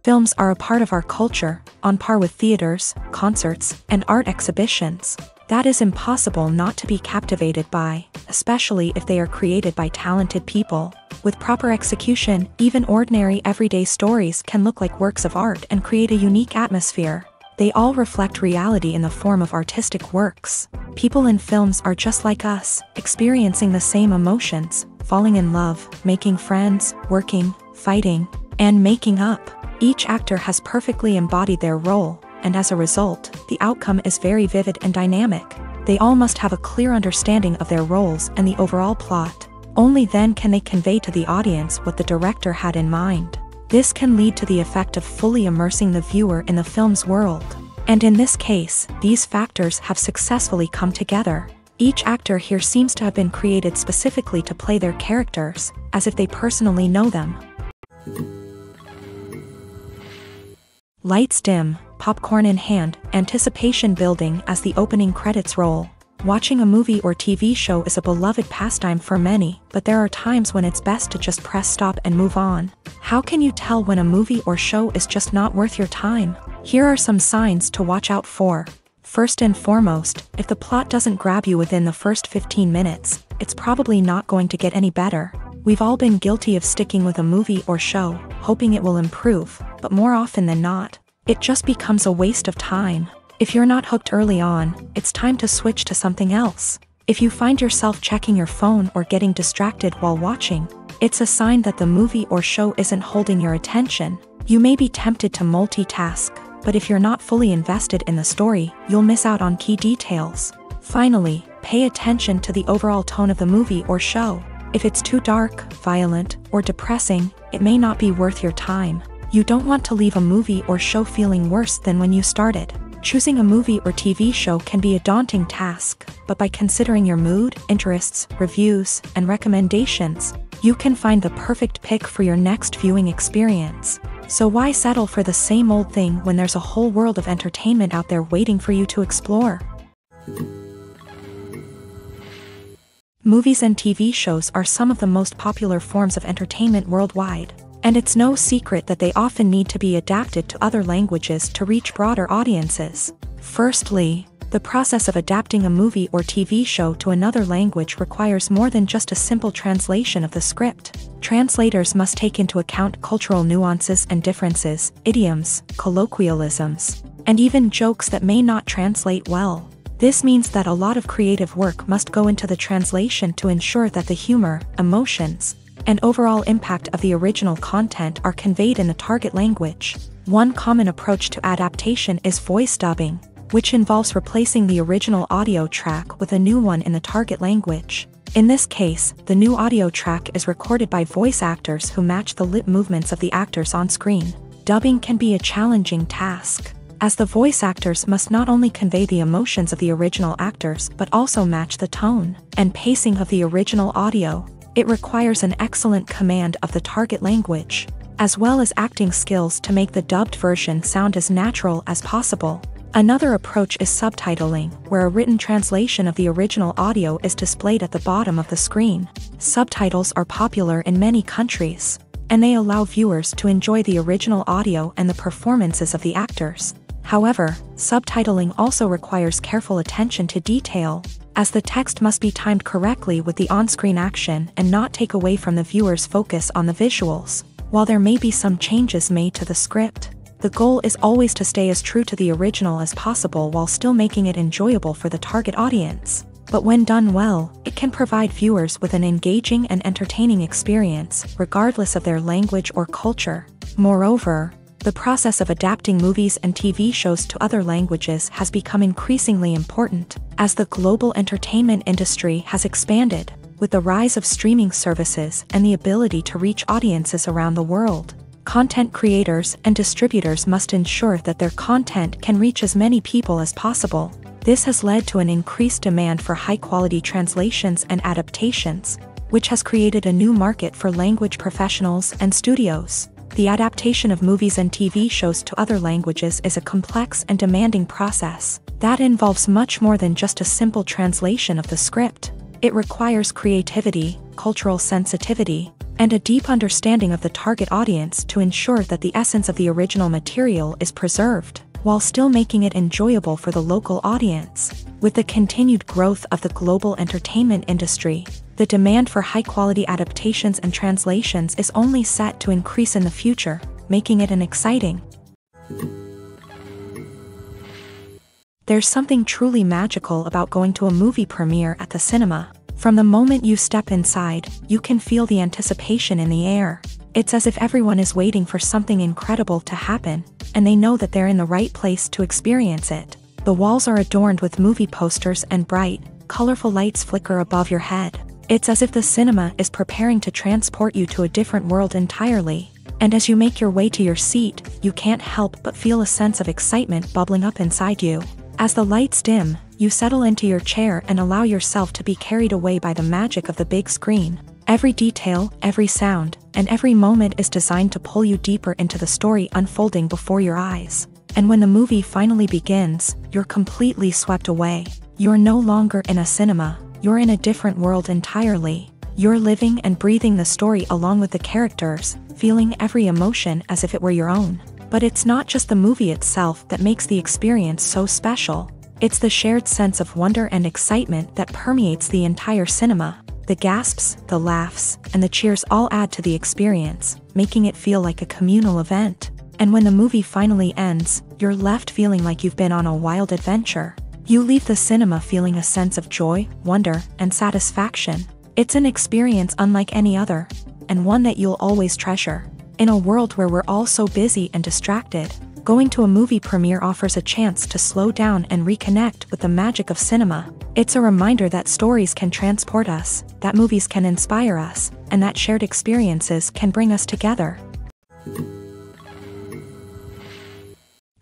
Films are a part of our culture, on par with theaters, concerts, and art exhibitions. That is impossible not to be captivated by, especially if they are created by talented people. With proper execution, even ordinary everyday stories can look like works of art and create a unique atmosphere. They all reflect reality in the form of artistic works. People in films are just like us, experiencing the same emotions, falling in love, making friends, working, fighting, and making up. Each actor has perfectly embodied their role, and as a result, the outcome is very vivid and dynamic. They all must have a clear understanding of their roles and the overall plot. Only then can they convey to the audience what the director had in mind. This can lead to the effect of fully immersing the viewer in the film's world. And in this case, these factors have successfully come together. Each actor here seems to have been created specifically to play their characters, as if they personally know them. Lights dim, popcorn in hand, anticipation building as the opening credits roll. Watching a movie or TV show is a beloved pastime for many, but there are times when it's best to just press stop and move on. How can you tell when a movie or show is just not worth your time? Here are some signs to watch out for. First and foremost, if the plot doesn't grab you within the first 15 minutes, it's probably not going to get any better. We've all been guilty of sticking with a movie or show, hoping it will improve, but more often than not, it just becomes a waste of time. If you're not hooked early on, it's time to switch to something else. If you find yourself checking your phone or getting distracted while watching, it's a sign that the movie or show isn't holding your attention. You may be tempted to multitask, but if you're not fully invested in the story, you'll miss out on key details. Finally, pay attention to the overall tone of the movie or show. If it's too dark, violent, or depressing, it may not be worth your time. You don't want to leave a movie or show feeling worse than when you started. Choosing a movie or TV show can be a daunting task, but by considering your mood, interests, reviews, and recommendations, you can find the perfect pick for your next viewing experience. So why settle for the same old thing when there's a whole world of entertainment out there waiting for you to explore? Movies and TV shows are some of the most popular forms of entertainment worldwide, and it's no secret that they often need to be adapted to other languages to reach broader audiences. Firstly, the process of adapting a movie or TV show to another language requires more than just a simple translation of the script. Translators must take into account cultural nuances and differences, idioms, colloquialisms, and even jokes that may not translate well. This means that a lot of creative work must go into the translation to ensure that the humor, emotions, and overall impact of the original content are conveyed in the target language. One common approach to adaptation is voice dubbing, which involves replacing the original audio track with a new one in the target language. In this case, the new audio track is recorded by voice actors who match the lip movements of the actors on screen. Dubbing can be a challenging task, as the voice actors must not only convey the emotions of the original actors but also match the tone and pacing of the original audio. It requires an excellent command of the target language, as well as acting skills to make the dubbed version sound as natural as possible. Another approach is subtitling, where a written translation of the original audio is displayed at the bottom of the screen. Subtitles are popular in many countries, and they allow viewers to enjoy the original audio and the performances of the actors. However, subtitling also requires careful attention to detail, as the text must be timed correctly with the on-screen action and not take away from the viewer's focus on the visuals. While there may be some changes made to the script, the goal is always to stay as true to the original as possible while still making it enjoyable for the target audience. But when done well, it can provide viewers with an engaging and entertaining experience, regardless of their language or culture. Moreover, the process of adapting movies and TV shows to other languages has become increasingly important, as the global entertainment industry has expanded, with the rise of streaming services and the ability to reach audiences around the world. Content creators and distributors must ensure that their content can reach as many people as possible. This has led to an increased demand for high-quality translations and adaptations, which has created a new market for language professionals and studios. The adaptation of movies and TV shows to other languages is a complex and demanding process that involves much more than just a simple translation of the script. It requires creativity, cultural sensitivity, and a deep understanding of the target audience to ensure that the essence of the original material is preserved, while still making it enjoyable for the local audience. With the continued growth of the global entertainment industry, the demand for high-quality adaptations and translations is only set to increase in the future, making it an exciting. There's something truly magical about going to a movie premiere at the cinema. From the moment you step inside, you can feel the anticipation in the air. It's as if everyone is waiting for something incredible to happen, and they know that they're in the right place to experience it. The walls are adorned with movie posters and bright, colorful lights flicker above your head. It's as if the cinema is preparing to transport you to a different world entirely. And as you make your way to your seat, you can't help but feel a sense of excitement bubbling up inside you. As the lights dim, you settle into your chair and allow yourself to be carried away by the magic of the big screen. Every detail, every sound, and every moment is designed to pull you deeper into the story unfolding before your eyes. And when the movie finally begins, you're completely swept away. You're no longer in a cinema, you're in a different world entirely. You're living and breathing the story along with the characters, feeling every emotion as if it were your own. But it's not just the movie itself that makes the experience so special. It's the shared sense of wonder and excitement that permeates the entire cinema. The gasps, the laughs, and the cheers all add to the experience, making it feel like a communal event. And when the movie finally ends, you're left feeling like you've been on a wild adventure. You leave the cinema feeling a sense of joy, wonder, and satisfaction. It's an experience unlike any other, and one that you'll always treasure. In a world where we're all so busy and distracted, going to a movie premiere offers a chance to slow down and reconnect with the magic of cinema. It's a reminder that stories can transport us, that movies can inspire us, and that shared experiences can bring us together.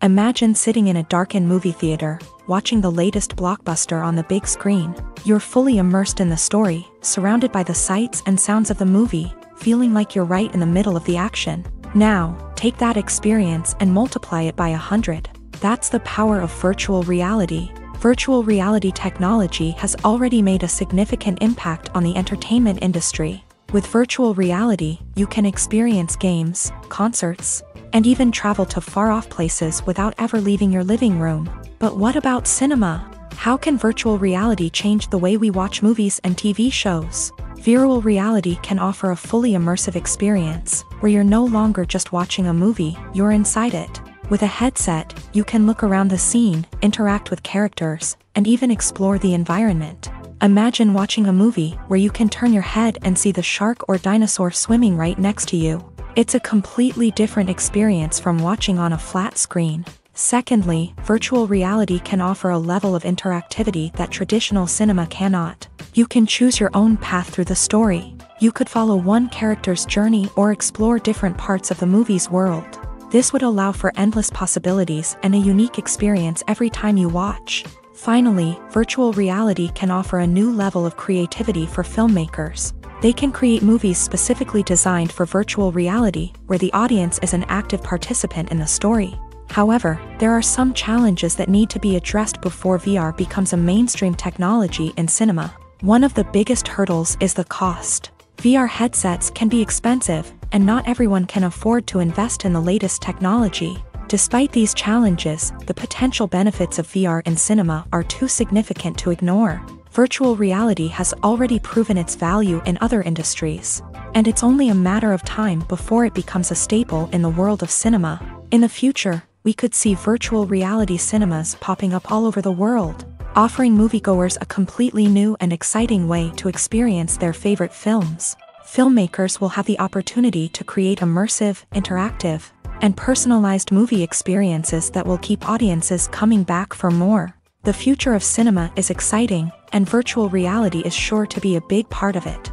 Imagine sitting in a darkened movie theater, watching the latest blockbuster on the big screen. You're fully immersed in the story, surrounded by the sights and sounds of the movie, feeling like you're right in the middle of the action. Now, take that experience and multiply it by 100. That's the power of virtual reality. Virtual reality technology has already made a significant impact on the entertainment industry. With virtual reality, you can experience games, concerts, and even travel to far-off places without ever leaving your living room. But what about cinema? How can virtual reality change the way we watch movies and TV shows? Virtual reality can offer a fully immersive experience, where you're no longer just watching a movie, you're inside it. With a headset, you can look around the scene, interact with characters, and even explore the environment. Imagine watching a movie where you can turn your head and see the shark or dinosaur swimming right next to you. It's a completely different experience from watching on a flat screen. Secondly, virtual reality can offer a level of interactivity that traditional cinema cannot. You can choose your own path through the story. You could follow one character's journey or explore different parts of the movie's world. This would allow for endless possibilities and a unique experience every time you watch. Finally, virtual reality can offer a new level of creativity for filmmakers. They can create movies specifically designed for virtual reality, where the audience is an active participant in the story. However, there are some challenges that need to be addressed before VR becomes a mainstream technology in cinema. One of the biggest hurdles is the cost. VR headsets can be expensive, and not everyone can afford to invest in the latest technology. Despite these challenges, the potential benefits of VR in cinema are too significant to ignore. Virtual reality has already proven its value in other industries, and it's only a matter of time before it becomes a staple in the world of cinema. In the future, we could see virtual reality cinemas popping up all over the world, offering moviegoers a completely new and exciting way to experience their favorite films. Filmmakers will have the opportunity to create immersive, interactive, and personalized movie experiences that will keep audiences coming back for more. The future of cinema is exciting, and virtual reality is sure to be a big part of it.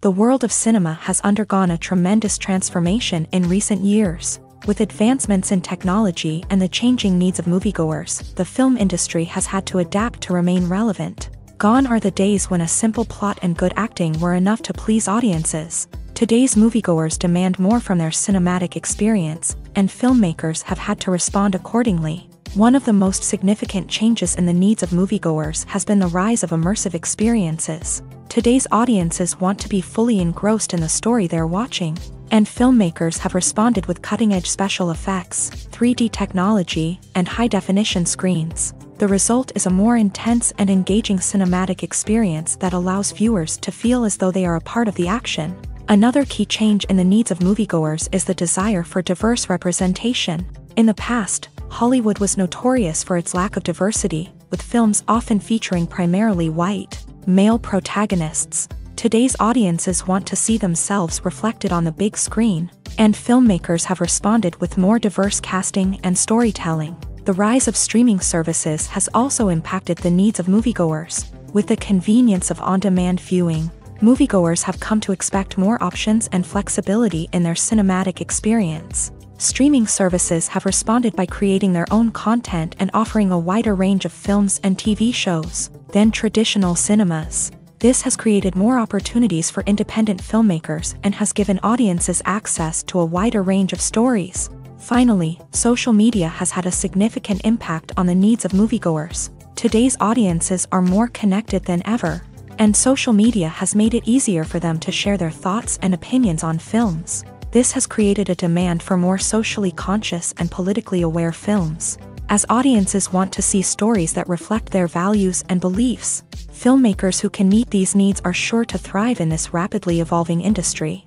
The world of cinema has undergone a tremendous transformation in recent years. With advancements in technology and the changing needs of moviegoers, the film industry has had to adapt to remain relevant. Gone are the days when a simple plot and good acting were enough to please audiences. Today's moviegoers demand more from their cinematic experience, and filmmakers have had to respond accordingly. One of the most significant changes in the needs of moviegoers has been the rise of immersive experiences. Today's audiences want to be fully engrossed in the story they're watching, and filmmakers have responded with cutting-edge special effects, 3D technology, and high-definition screens. The result is a more intense and engaging cinematic experience that allows viewers to feel as though they are a part of the action. Another key change in the needs of moviegoers is the desire for diverse representation. In the past, Hollywood was notorious for its lack of diversity, with films often featuring primarily white, male protagonists. Today's audiences want to see themselves reflected on the big screen, and filmmakers have responded with more diverse casting and storytelling. The rise of streaming services has also impacted the needs of moviegoers. With the convenience of on-demand viewing, moviegoers have come to expect more options and flexibility in their cinematic experience. Streaming services have responded by creating their own content and offering a wider range of films and TV shows than traditional cinemas. This has created more opportunities for independent filmmakers and has given audiences access to a wider range of stories. Finally, social media has had a significant impact on the needs of moviegoers. Today's audiences are more connected than ever, and social media has made it easier for them to share their thoughts and opinions on films. This has created a demand for more socially conscious and politically aware films. As audiences want to see stories that reflect their values and beliefs, filmmakers who can meet these needs are sure to thrive in this rapidly evolving industry.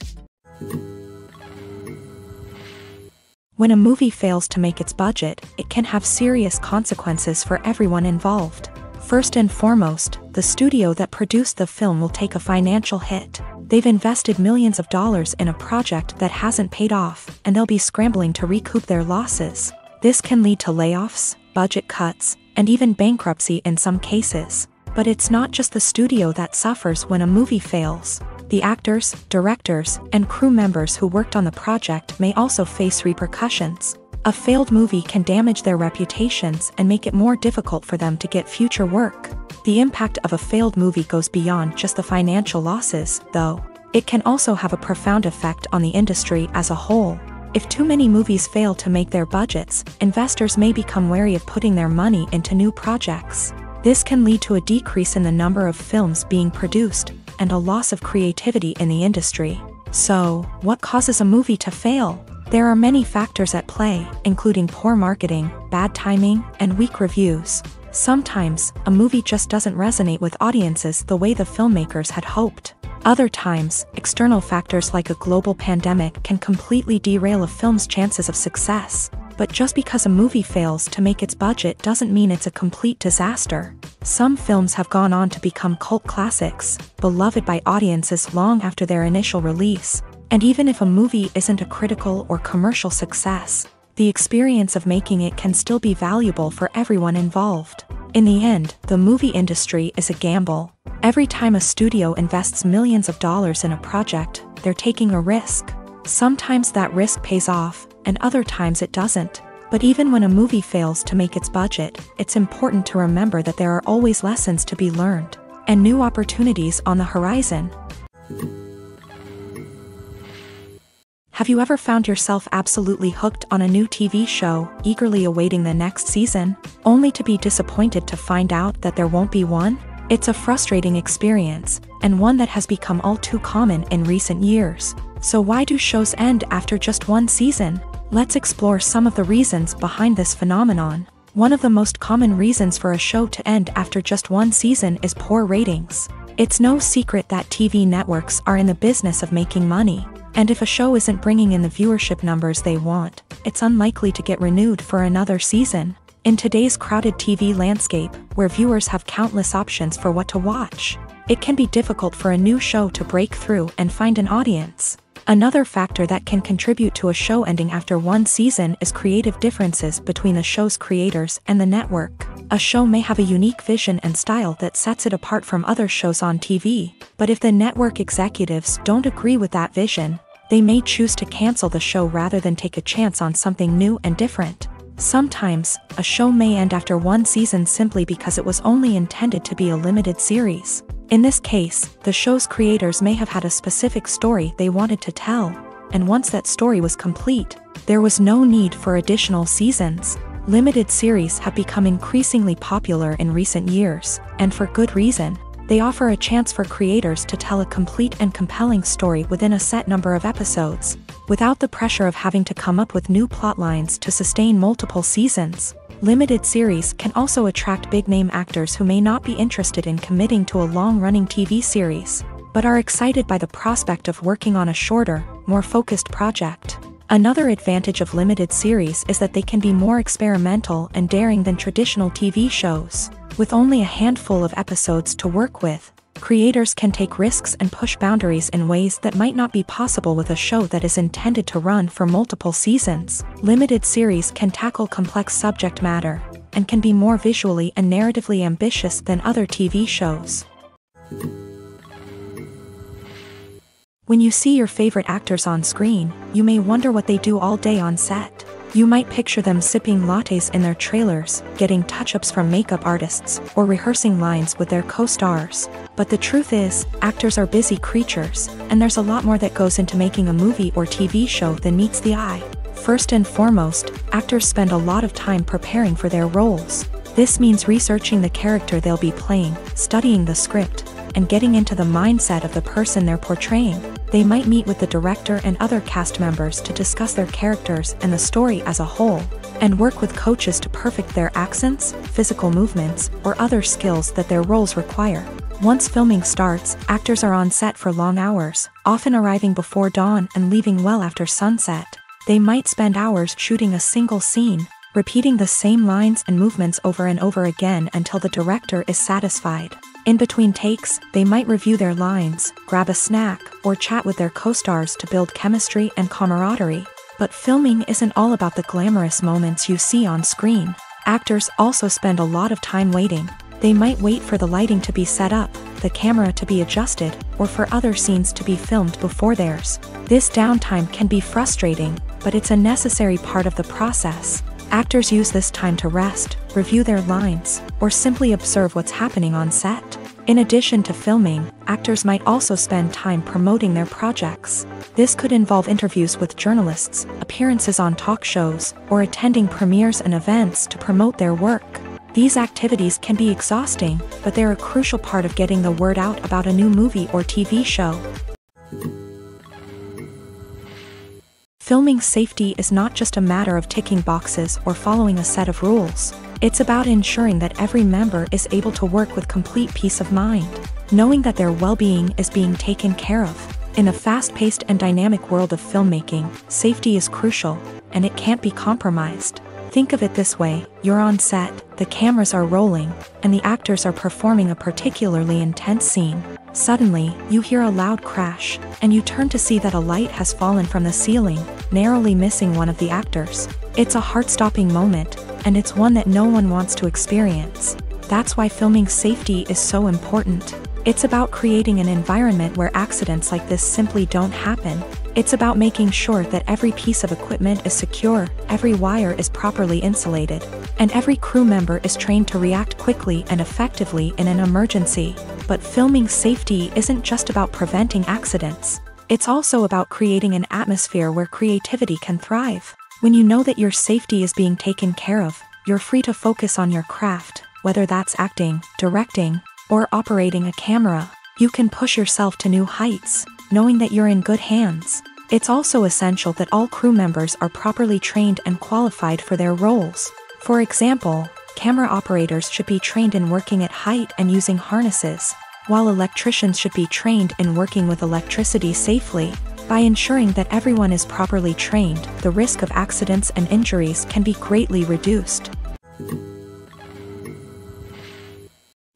When a movie fails to make its budget, it can have serious consequences for everyone involved. First and foremost, the studio that produced the film will take a financial hit. They've invested millions of dollars in a project that hasn't paid off, and they'll be scrambling to recoup their losses. This can lead to layoffs, budget cuts, and even bankruptcy in some cases. But it's not just the studio that suffers when a movie fails. The actors, directors, and crew members who worked on the project may also face repercussions. A failed movie can damage their reputations and make it more difficult for them to get future work. The impact of a failed movie goes beyond just the financial losses, though. It can also have a profound effect on the industry as a whole. If too many movies fail to make their budgets, investors may become wary of putting their money into new projects. This can lead to a decrease in the number of films being produced, and a loss of creativity in the industry. So, what causes a movie to fail? There are many factors at play, including poor marketing, bad timing, and weak reviews. Sometimes, a movie just doesn't resonate with audiences the way the filmmakers had hoped. Other times, external factors like a global pandemic can completely derail a film's chances of success. But just because a movie fails to make its budget doesn't mean it's a complete disaster. Some films have gone on to become cult classics, beloved by audiences long after their initial release. And even if a movie isn't a critical or commercial success, the experience of making it can still be valuable for everyone involved. In the end, the movie industry is a gamble. Every time a studio invests millions of dollars in a project, they're taking a risk. Sometimes that risk pays off, and other times it doesn't. But even when a movie fails to make its budget, it's important to remember that there are always lessons to be learned, and new opportunities on the horizon. Have you ever found yourself absolutely hooked on a new TV show, eagerly awaiting the next season, only to be disappointed to find out that there won't be one? It's a frustrating experience, and one that has become all too common in recent years. So why do shows end after just one season? Let's explore some of the reasons behind this phenomenon. One of the most common reasons for a show to end after just one season is poor ratings. It's no secret that TV networks are in the business of making money. And if a show isn't bringing in the viewership numbers they want, it's unlikely to get renewed for another season. In today's crowded TV landscape, where viewers have countless options for what to watch, it can be difficult for a new show to break through and find an audience. Another factor that can contribute to a show ending after one season is creative differences between the show's creators and the network. A show may have a unique vision and style that sets it apart from other shows on TV, but if the network executives don't agree with that vision, they may choose to cancel the show rather than take a chance on something new and different. Sometimes, a show may end after one season simply because it was only intended to be a limited series. In this case, the show's creators may have had a specific story they wanted to tell, and once that story was complete, there was no need for additional seasons. Limited series have become increasingly popular in recent years, and for good reason. They offer a chance for creators to tell a complete and compelling story within a set number of episodes, without the pressure of having to come up with new plotlines to sustain multiple seasons. Limited series can also attract big-name actors who may not be interested in committing to a long-running TV series, but are excited by the prospect of working on a shorter, more focused project. Another advantage of limited series is that they can be more experimental and daring than traditional TV shows. With only a handful of episodes to work with, creators can take risks and push boundaries in ways that might not be possible with a show that is intended to run for multiple seasons. Limited series can tackle complex subject matter, and can be more visually and narratively ambitious than other TV shows. When you see your favorite actors on screen, you may wonder what they do all day on set. You might picture them sipping lattes in their trailers, getting touch-ups from makeup artists, or rehearsing lines with their co-stars. But the truth is, actors are busy creatures, and there's a lot more that goes into making a movie or TV show than meets the eye. First and foremost, actors spend a lot of time preparing for their roles. This means researching the character they'll be playing, studying the script, and getting into the mindset of the person they're portraying. They might meet with the director and other cast members to discuss their characters and the story as a whole, and work with coaches to perfect their accents, physical movements, or other skills that their roles require. Once filming starts, actors are on set for long hours, often arriving before dawn and leaving well after sunset. They might spend hours shooting a single scene, repeating the same lines and movements over and over again until the director is satisfied. In between takes, they might review their lines, grab a snack, or chat with their co-stars to build chemistry and camaraderie. But filming isn't all about the glamorous moments you see on screen. Actors also spend a lot of time waiting. They might wait for the lighting to be set up, the camera to be adjusted, or for other scenes to be filmed before theirs. This downtime can be frustrating, but it's a necessary part of the process. Actors use this time to rest, review their lines, or simply observe what's happening on set. In addition to filming, actors might also spend time promoting their projects. This could involve interviews with journalists, appearances on talk shows, or attending premieres and events to promote their work. These activities can be exhausting, but they're a crucial part of getting the word out about a new movie or TV show. Filming safety is not just a matter of ticking boxes or following a set of rules. It's about ensuring that every member is able to work with complete peace of mind, knowing that their well-being is being taken care of. In a fast-paced and dynamic world of filmmaking, safety is crucial, and it can't be compromised. Think of it this way: you're on set, the cameras are rolling, and the actors are performing a particularly intense scene. Suddenly, you hear a loud crash, and you turn to see that a light has fallen from the ceiling, narrowly missing one of the actors. It's a heart-stopping moment, and it's one that no one wants to experience. That's why filming safety is so important. It's about creating an environment where accidents like this simply don't happen. It's about making sure that every piece of equipment is secure, every wire is properly insulated, and every crew member is trained to react quickly and effectively in an emergency. But filming safety isn't just about preventing accidents. It's also about creating an atmosphere where creativity can thrive. When you know that your safety is being taken care of, you're free to focus on your craft, whether that's acting, directing, or operating a camera. You can push yourself to new heights, knowing that you're in good hands. It's also essential that all crew members are properly trained and qualified for their roles. For example, camera operators should be trained in working at height and using harnesses, while electricians should be trained in working with electricity safely. By ensuring that everyone is properly trained, the risk of accidents and injuries can be greatly reduced.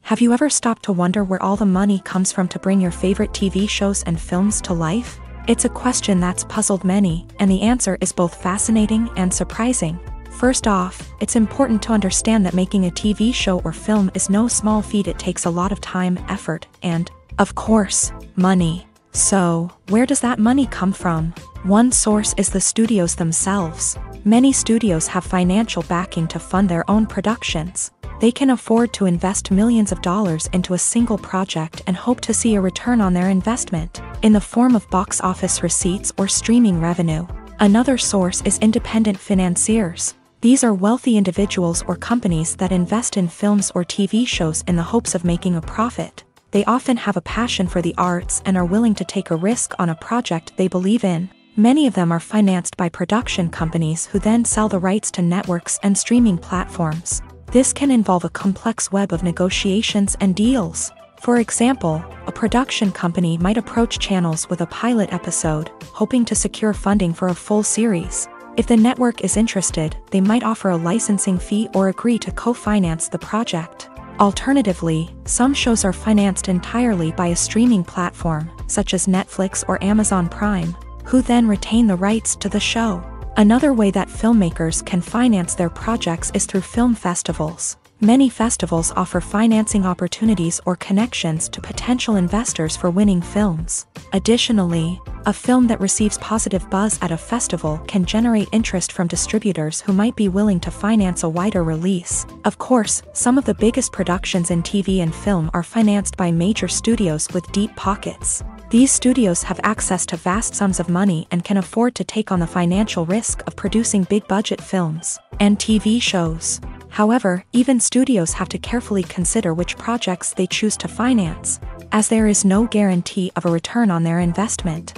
Have you ever stopped to wonder where all the money comes from to bring your favorite TV shows and films to life? It's a question that's puzzled many, and the answer is both fascinating and surprising. First off, it's important to understand that making a TV show or film is no small feat. It takes a lot of time, effort, and, of course, money. So, where does that money come from? One source is the studios themselves. Many studios have financial backing to fund their own productions. They can afford to invest millions of dollars into a single project and hope to see a return on their investment, in the form of box office receipts or streaming revenue. Another source is independent financiers. These are wealthy individuals or companies that invest in films or TV shows in the hopes of making a profit. They often have a passion for the arts and are willing to take a risk on a project they believe in. Many of them are financed by production companies who then sell the rights to networks and streaming platforms. This can involve a complex web of negotiations and deals. For example, a production company might approach channels with a pilot episode, hoping to secure funding for a full series. If the network is interested, they might offer a licensing fee or agree to co-finance the project. Alternatively, some shows are financed entirely by a streaming platform, such as Netflix or Amazon Prime, who then retain the rights to the show. Another way that filmmakers can finance their projects is through film festivals. Many festivals offer financing opportunities or connections to potential investors for winning films. Additionally, a film that receives positive buzz at a festival can generate interest from distributors who might be willing to finance a wider release. Of course, some of the biggest productions in TV and film are financed by major studios with deep pockets. These studios have access to vast sums of money and can afford to take on the financial risk of producing big-budget films and TV shows. However, even studios have to carefully consider which projects they choose to finance, as there is no guarantee of a return on their investment.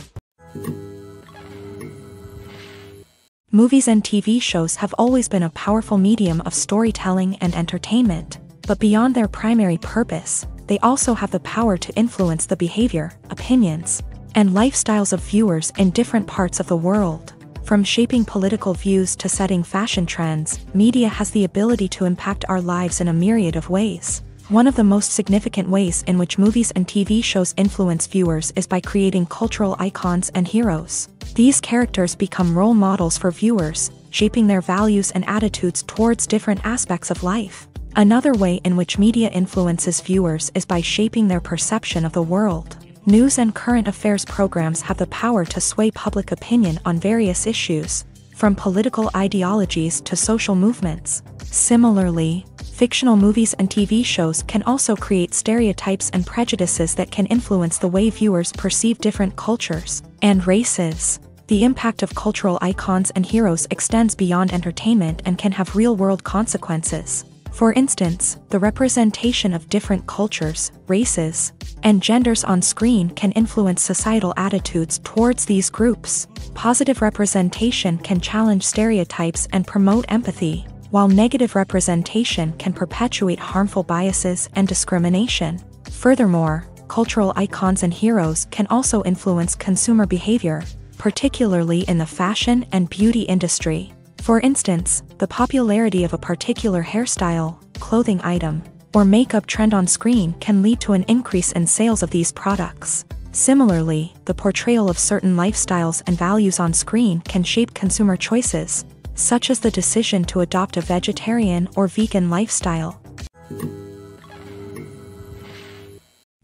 Movies and TV shows have always been a powerful medium of storytelling and entertainment, but beyond their primary purpose, they also have the power to influence the behavior, opinions, and lifestyles of viewers in different parts of the world. From shaping political views to setting fashion trends, media has the ability to impact our lives in a myriad of ways. One of the most significant ways in which movies and TV shows influence viewers is by creating cultural icons and heroes. These characters become role models for viewers, shaping their values and attitudes towards different aspects of life. Another way in which media influences viewers is by shaping their perception of the world. News and current affairs programs have the power to sway public opinion on various issues, from political ideologies to social movements. Similarly, fictional movies and TV shows can also create stereotypes and prejudices that can influence the way viewers perceive different cultures and races. The impact of cultural icons and heroes extends beyond entertainment and can have real-world consequences. For instance, the representation of different cultures, races, and genders on screen can influence societal attitudes towards these groups. Positive representation can challenge stereotypes and promote empathy, while negative representation can perpetuate harmful biases and discrimination. Furthermore, cultural icons and heroes can also influence consumer behavior, particularly in the fashion and beauty industry. For instance, the popularity of a particular hairstyle, clothing item, or makeup trend on screen can lead to an increase in sales of these products. Similarly, the portrayal of certain lifestyles and values on screen can shape consumer choices, such as the decision to adopt a vegetarian or vegan lifestyle.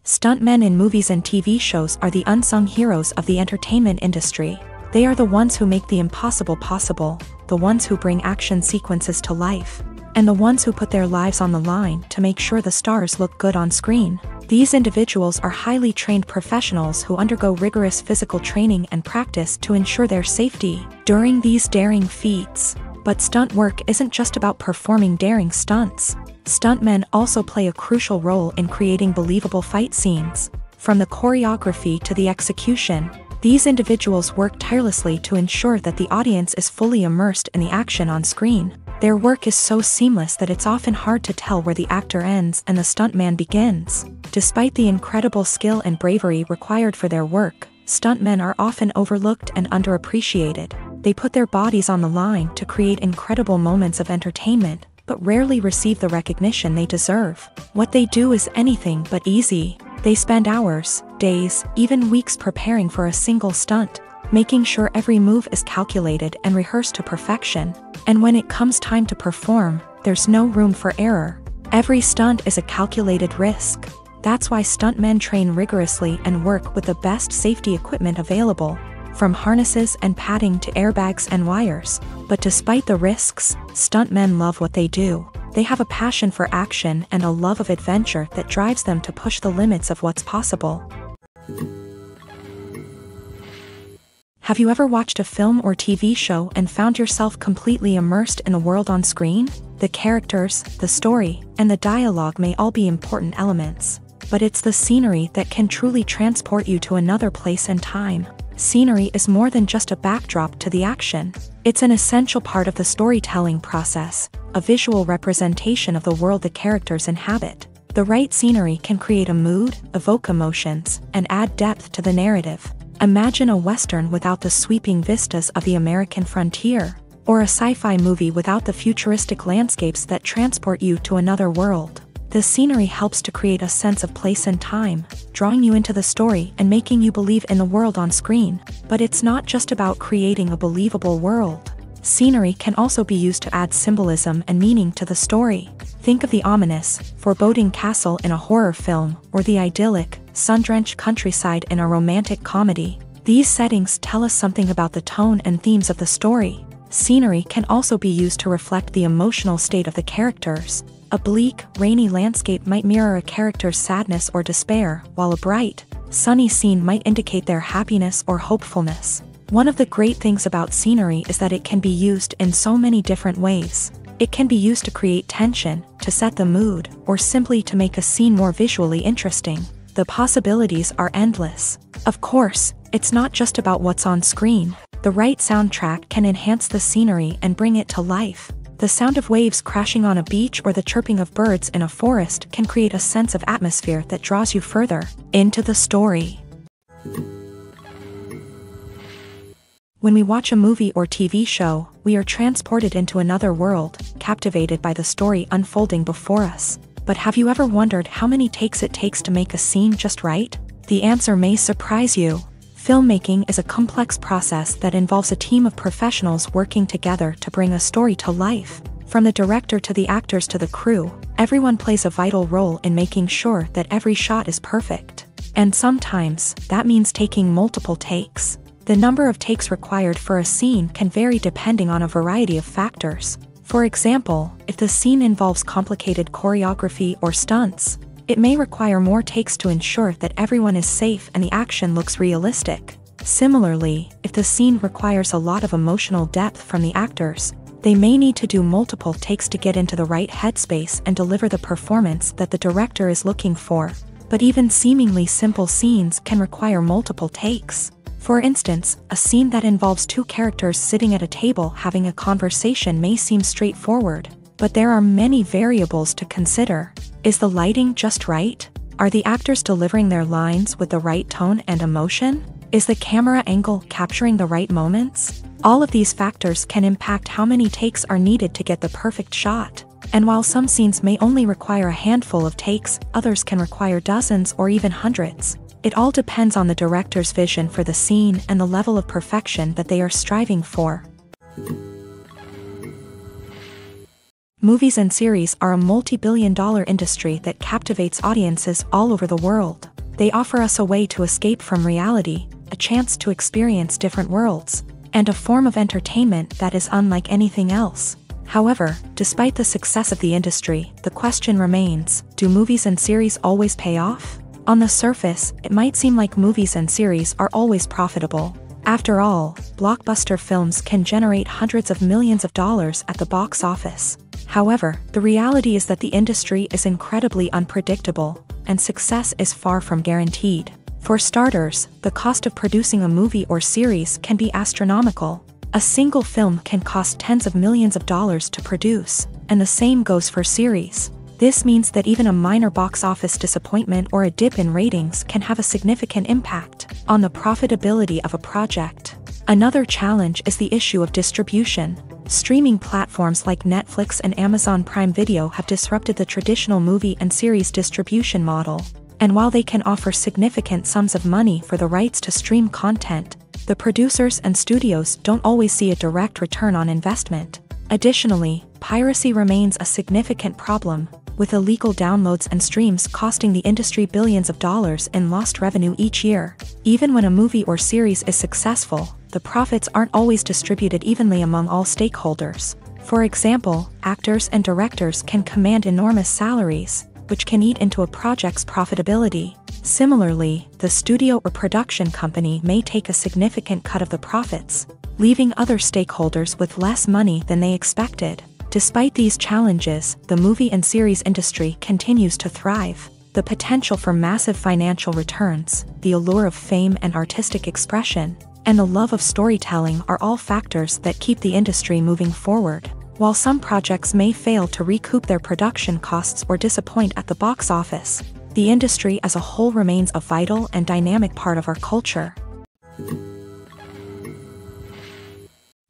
Stuntmen in movies and TV shows are the unsung heroes of the entertainment industry. They are the ones who make the impossible possible, the ones who bring action sequences to life, and the ones who put their lives on the line to make sure the stars look good on screen. These individuals are highly trained professionals who undergo rigorous physical training and practice to ensure their safety during these daring feats. But stunt work isn't just about performing daring stunts. Stuntmen also play a crucial role in creating believable fight scenes. From the choreography to the execution, these individuals work tirelessly to ensure that the audience is fully immersed in the action on screen. Their work is so seamless that it's often hard to tell where the actor ends and the stuntman begins. Despite the incredible skill and bravery required for their work, stuntmen are often overlooked and underappreciated. They put their bodies on the line to create incredible moments of entertainment, but rarely receive the recognition they deserve. What they do is anything but easy. They spend hours, days, even weeks preparing for a single stunt, making sure every move is calculated and rehearsed to perfection. And when it comes time to perform, there's no room for error. Every stunt is a calculated risk. That's why stuntmen train rigorously and work with the best safety equipment available, from harnesses and padding to airbags and wires. But despite the risks, stuntmen love what they do. They have a passion for action and a love of adventure that drives them to push the limits of what's possible. Have you ever watched a film or TV show and found yourself completely immersed in the world on screen? The characters, the story, and the dialogue may all be important elements, but it's the scenery that can truly transport you to another place and time. Scenery is more than just a backdrop to the action. It's an essential part of the storytelling process, a visual representation of the world the characters inhabit. The right scenery can create a mood, evoke emotions, and add depth to the narrative. Imagine a Western without the sweeping vistas of the American frontier, or a sci-fi movie without the futuristic landscapes that transport you to another world. The scenery helps to create a sense of place and time, drawing you into the story and making you believe in the world on screen. But it's not just about creating a believable world. Scenery can also be used to add symbolism and meaning to the story. Think of the ominous, foreboding castle in a horror film, or the idyllic, sun-drenched countryside in a romantic comedy. These settings tell us something about the tone and themes of the story. Scenery can also be used to reflect the emotional state of the characters. A bleak, rainy landscape might mirror a character's sadness or despair, while a bright, sunny scene might indicate their happiness or hopefulness. One of the great things about scenery is that it can be used in so many different ways. It can be used to create tension, to set the mood, or simply to make a scene more visually interesting. The possibilities are endless. Of course, it's not just about what's on screen. The right soundtrack can enhance the scenery and bring it to life. The sound of waves crashing on a beach or the chirping of birds in a forest can create a sense of atmosphere that draws you further into the story. When we watch a movie or TV show, we are transported into another world, captivated by the story unfolding before us. But have you ever wondered how many takes it takes to make a scene just right? The answer may surprise you. Filmmaking is a complex process that involves a team of professionals working together to bring a story to life. From the director to the actors to the crew, everyone plays a vital role in making sure that every shot is perfect. And sometimes, that means taking multiple takes. The number of takes required for a scene can vary depending on a variety of factors. For example, if the scene involves complicated choreography or stunts, it may require more takes to ensure that everyone is safe and the action looks realistic. Similarly, if the scene requires a lot of emotional depth from the actors, they may need to do multiple takes to get into the right headspace and deliver the performance that the director is looking for. But even seemingly simple scenes can require multiple takes. For instance, a scene that involves two characters sitting at a table having a conversation may seem straightforward, but there are many variables to consider. Is the lighting just right? Are the actors delivering their lines with the right tone and emotion? Is the camera angle capturing the right moments? All of these factors can impact how many takes are needed to get the perfect shot. And while some scenes may only require a handful of takes, others can require dozens or even hundreds. It all depends on the director's vision for the scene and the level of perfection that they are striving for. Movies and series are a multi-billion-dollar industry that captivates audiences all over the world. They offer us a way to escape from reality, a chance to experience different worlds, and a form of entertainment that is unlike anything else. However, despite the success of the industry, the question remains, do movies and series always pay off? On the surface, it might seem like movies and series are always profitable. After all, blockbuster films can generate hundreds of millions of dollars at the box office. However, the reality is that the industry is incredibly unpredictable, and success is far from guaranteed. For starters, the cost of producing a movie or series can be astronomical. A single film can cost tens of millions of dollars to produce, and the same goes for series. This means that even a minor box office disappointment or a dip in ratings can have a significant impact on the profitability of a project. Another challenge is the issue of distribution. Streaming platforms like Netflix and Amazon Prime Video have disrupted the traditional movie and series distribution model. And while they can offer significant sums of money for the rights to stream content, the producers and studios don't always see a direct return on investment. Additionally, piracy remains a significant problem, with illegal downloads and streams costing the industry billions of dollars in lost revenue each year. Even when a movie or series is successful, the profits aren't always distributed evenly among all stakeholders. For example, actors and directors can command enormous salaries, which can eat into a project's profitability. Similarly, the studio or production company may take a significant cut of the profits, leaving other stakeholders with less money than they expected. Despite these challenges, the movie and series industry continues to thrive. The potential for massive financial returns, the allure of fame and artistic expression, and the love of storytelling are all factors that keep the industry moving forward. While some projects may fail to recoup their production costs or disappoint at the box office, the industry as a whole remains a vital and dynamic part of our culture.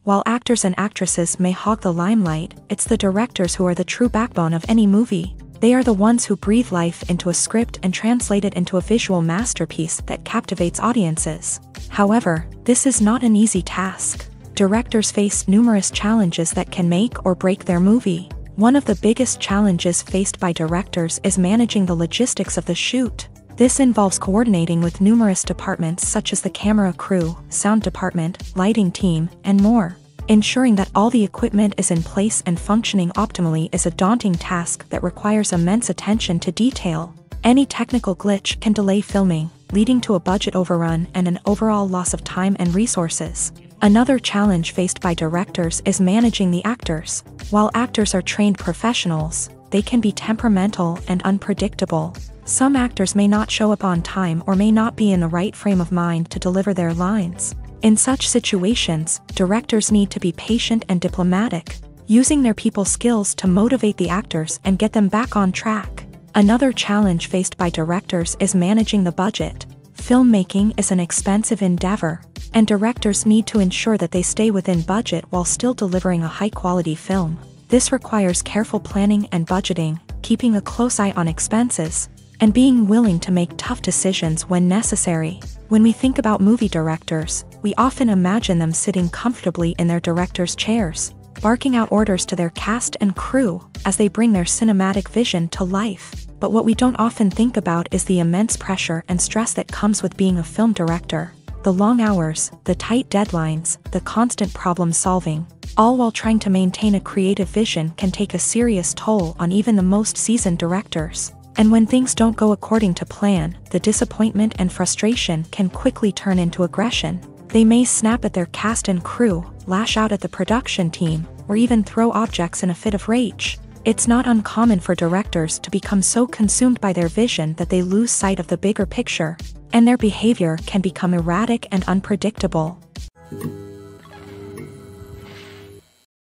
While actors and actresses may hog the limelight, it's the directors who are the true backbone of any movie. They are the ones who breathe life into a script and translate it into a visual masterpiece that captivates audiences. However, this is not an easy task. Directors face numerous challenges that can make or break their movie. One of the biggest challenges faced by directors is managing the logistics of the shoot. This involves coordinating with numerous departments such as the camera crew, sound department, lighting team, and more. Ensuring that all the equipment is in place and functioning optimally is a daunting task that requires immense attention to detail. Any technical glitch can delay filming, leading to a budget overrun and an overall loss of time and resources. Another challenge faced by directors is managing the actors. While actors are trained professionals, they can be temperamental and unpredictable. Some actors may not show up on time or may not be in the right frame of mind to deliver their lines. In such situations, directors need to be patient and diplomatic, using their people skills to motivate the actors and get them back on track. Another challenge faced by directors is managing the budget. Filmmaking is an expensive endeavor, and directors need to ensure that they stay within budget while still delivering a high-quality film. This requires careful planning and budgeting, keeping a close eye on expenses, and being willing to make tough decisions when necessary. When we think about movie directors, we often imagine them sitting comfortably in their director's chairs, barking out orders to their cast and crew as they bring their cinematic vision to life. But what we don't often think about is the immense pressure and stress that comes with being a film director. The long hours, the tight deadlines, the constant problem solving, all while trying to maintain a creative vision can take a serious toll on even the most seasoned directors. And when things don't go according to plan, the disappointment and frustration can quickly turn into aggression. They may snap at their cast and crew, lash out at the production team, or even throw objects in a fit of rage. It's not uncommon for directors to become so consumed by their vision that they lose sight of the bigger picture, and their behavior can become erratic and unpredictable.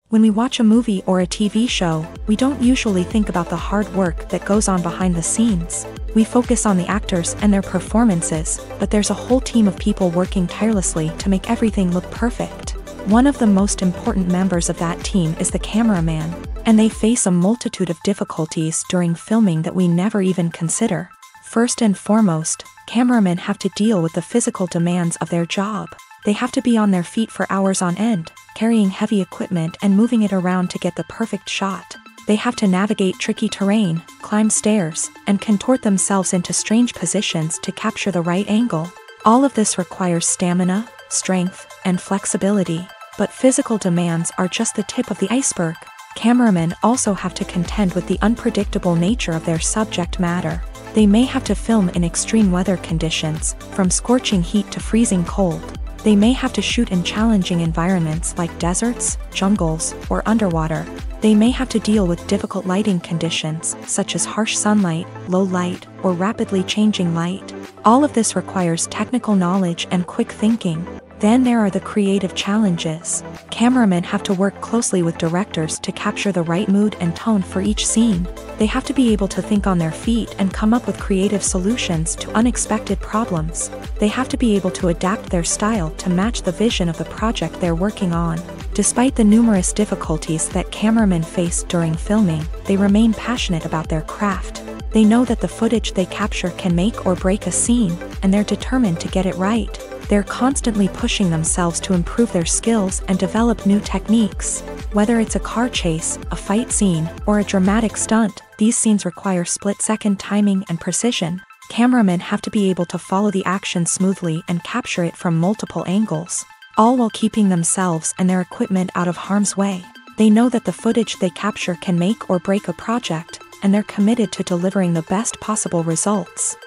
When we watch a movie or a TV show, we don't usually think about the hard work that goes on behind the scenes. We focus on the actors and their performances, but there's a whole team of people working tirelessly to make everything look perfect. One of the most important members of that team is the cameraman, and they face a multitude of difficulties during filming that we never even consider. First and foremost, cameramen have to deal with the physical demands of their job. They have to be on their feet for hours on end, carrying heavy equipment and moving it around to get the perfect shot. They have to navigate tricky terrain, climb stairs, and contort themselves into strange positions to capture the right angle. All of this requires stamina, strength, and flexibility. But physical demands are just the tip of the iceberg. Cameramen also have to contend with the unpredictable nature of their subject matter. They may have to film in extreme weather conditions, from scorching heat to freezing cold. They may have to shoot in challenging environments like deserts, jungles, or underwater. They may have to deal with difficult lighting conditions, such as harsh sunlight, low light, or rapidly changing light. All of this requires technical knowledge and quick thinking. Then there are the creative challenges. Cameramen have to work closely with directors to capture the right mood and tone for each scene. They have to be able to think on their feet and come up with creative solutions to unexpected problems. They have to be able to adapt their style to match the vision of the project they're working on. Despite the numerous difficulties that cameramen face during filming, they remain passionate about their craft. They know that the footage they capture can make or break a scene, and they're determined to get it right. They're constantly pushing themselves to improve their skills and develop new techniques. Whether it's a car chase, a fight scene, or a dramatic stunt, these scenes require split-second timing and precision. Cameramen have to be able to follow the action smoothly and capture it from multiple angles, all while keeping themselves and their equipment out of harm's way. They know that the footage they capture can make or break a project, and they're committed to delivering the best possible results.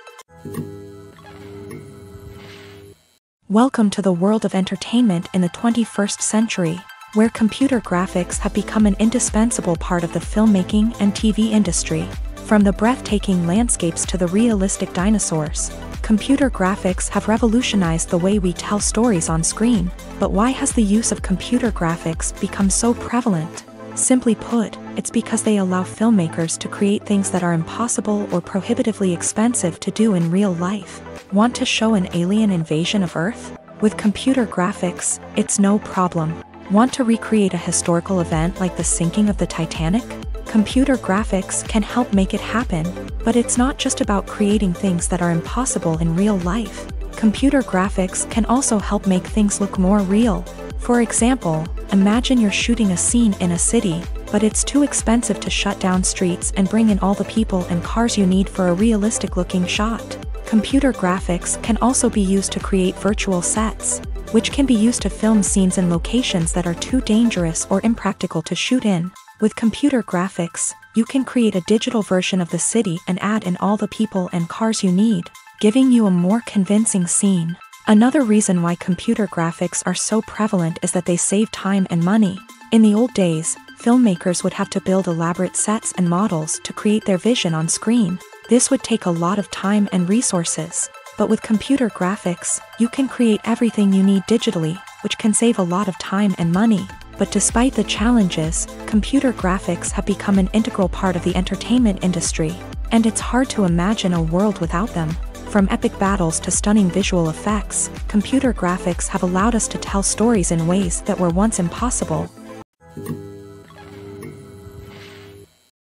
Welcome to the world of entertainment in the 21st century, where computer graphics have become an indispensable part of the filmmaking and TV industry. From the breathtaking landscapes to the realistic dinosaurs, computer graphics have revolutionized the way we tell stories on screen. But why has the use of computer graphics become so prevalent? Simply put, it's because they allow filmmakers to create things that are impossible or prohibitively expensive to do in real life. Want to show an alien invasion of Earth? With computer graphics, it's no problem. Want to recreate a historical event like the sinking of the Titanic? Computer graphics can help make it happen, but it's not just about creating things that are impossible in real life. Computer graphics can also help make things look more real. For example, imagine you're shooting a scene in a city, but it's too expensive to shut down streets and bring in all the people and cars you need for a realistic-looking shot. Computer graphics can also be used to create virtual sets, which can be used to film scenes in locations that are too dangerous or impractical to shoot in. With computer graphics, you can create a digital version of the city and add in all the people and cars you need, giving you a more convincing scene. Another reason why computer graphics are so prevalent is that they save time and money. In the old days, filmmakers would have to build elaborate sets and models to create their vision on screen. This would take a lot of time and resources. But with computer graphics, you can create everything you need digitally, which can save a lot of time and money. But despite the challenges, computer graphics have become an integral part of the entertainment industry, and it's hard to imagine a world without them. From epic battles to stunning visual effects, computer graphics have allowed us to tell stories in ways that were once impossible.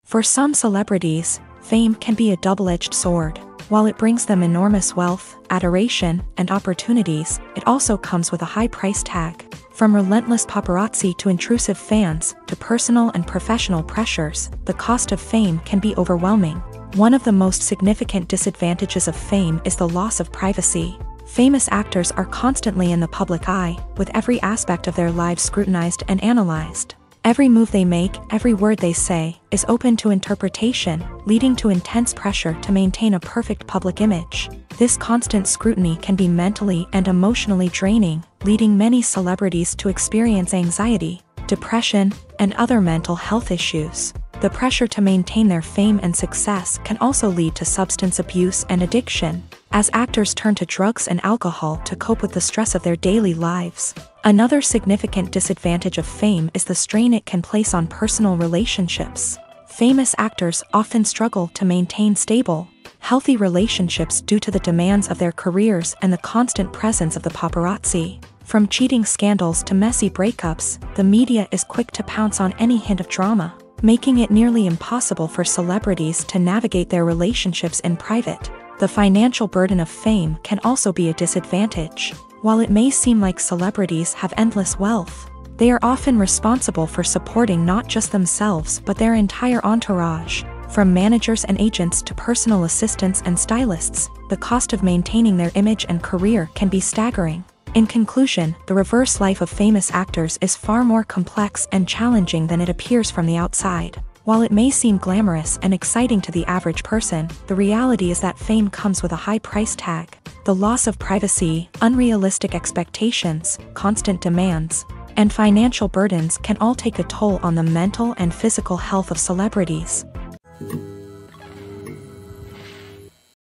For some celebrities, fame can be a double-edged sword. While it brings them enormous wealth, adoration, and opportunities, it also comes with a high price tag. From relentless paparazzi to intrusive fans, to personal and professional pressures, the cost of fame can be overwhelming. One of the most significant disadvantages of fame is the loss of privacy. Famous actors are constantly in the public eye, with every aspect of their lives scrutinized and analyzed. Every move they make, every word they say, is open to interpretation, leading to intense pressure to maintain a perfect public image. This constant scrutiny can be mentally and emotionally draining, leading many celebrities to experience anxiety, depression, and other mental health issues. The pressure to maintain their fame and success can also lead to substance abuse and addiction, as actors turn to drugs and alcohol to cope with the stress of their daily lives. Another significant disadvantage of fame is the strain it can place on personal relationships. Famous actors often struggle to maintain stable, healthy relationships due to the demands of their careers and the constant presence of the paparazzi. From cheating scandals to messy breakups, the media is quick to pounce on any hint of drama, making it nearly impossible for celebrities to navigate their relationships in private. The financial burden of fame can also be a disadvantage. While it may seem like celebrities have endless wealth, they are often responsible for supporting not just themselves but their entire entourage. From managers and agents to personal assistants and stylists, the cost of maintaining their image and career can be staggering. In conclusion, the reverse life of famous actors is far more complex and challenging than it appears from the outside. While it may seem glamorous and exciting to the average person, the reality is that fame comes with a high price tag. The loss of privacy, unrealistic expectations, constant demands, and financial burdens can all take a toll on the mental and physical health of celebrities.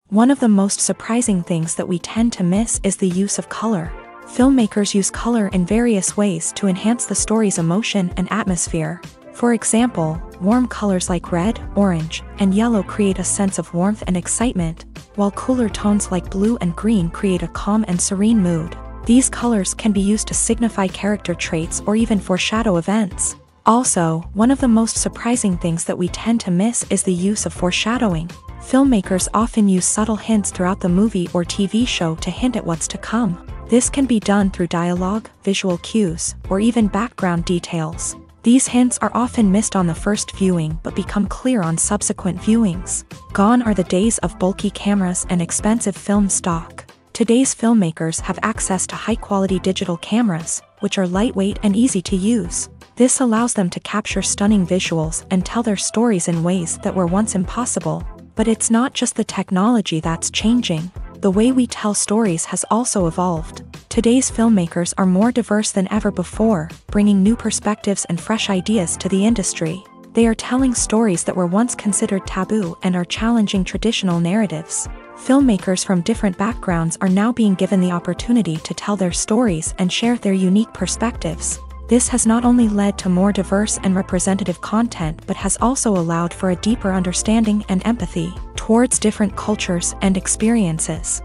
One of the most surprising things that we tend to miss is the use of color. Filmmakers use color in various ways to enhance the story's emotion and atmosphere. For example, warm colors like red, orange, and yellow create a sense of warmth and excitement, while cooler tones like blue and green create a calm and serene mood. These colors can be used to signify character traits or even foreshadow events. Also, one of the most surprising things that we tend to miss is the use of foreshadowing. Filmmakers often use subtle hints throughout the movie or TV show to hint at what's to come. This can be done through dialogue, visual cues, or even background details. These hints are often missed on the first viewing but become clear on subsequent viewings. Gone are the days of bulky cameras and expensive film stock. Today's filmmakers have access to high-quality digital cameras, which are lightweight and easy to use. This allows them to capture stunning visuals and tell their stories in ways that were once impossible. But it's not just the technology that's changing. the way we tell stories has also evolved. Today's filmmakers are more diverse than ever before, bringing new perspectives and fresh ideas to the industry. They are telling stories that were once considered taboo and are challenging traditional narratives. Filmmakers from different backgrounds are now being given the opportunity to tell their stories and share their unique perspectives. This has not only led to more diverse and representative content but has also allowed for a deeper understanding and empathy towards different cultures and experiences.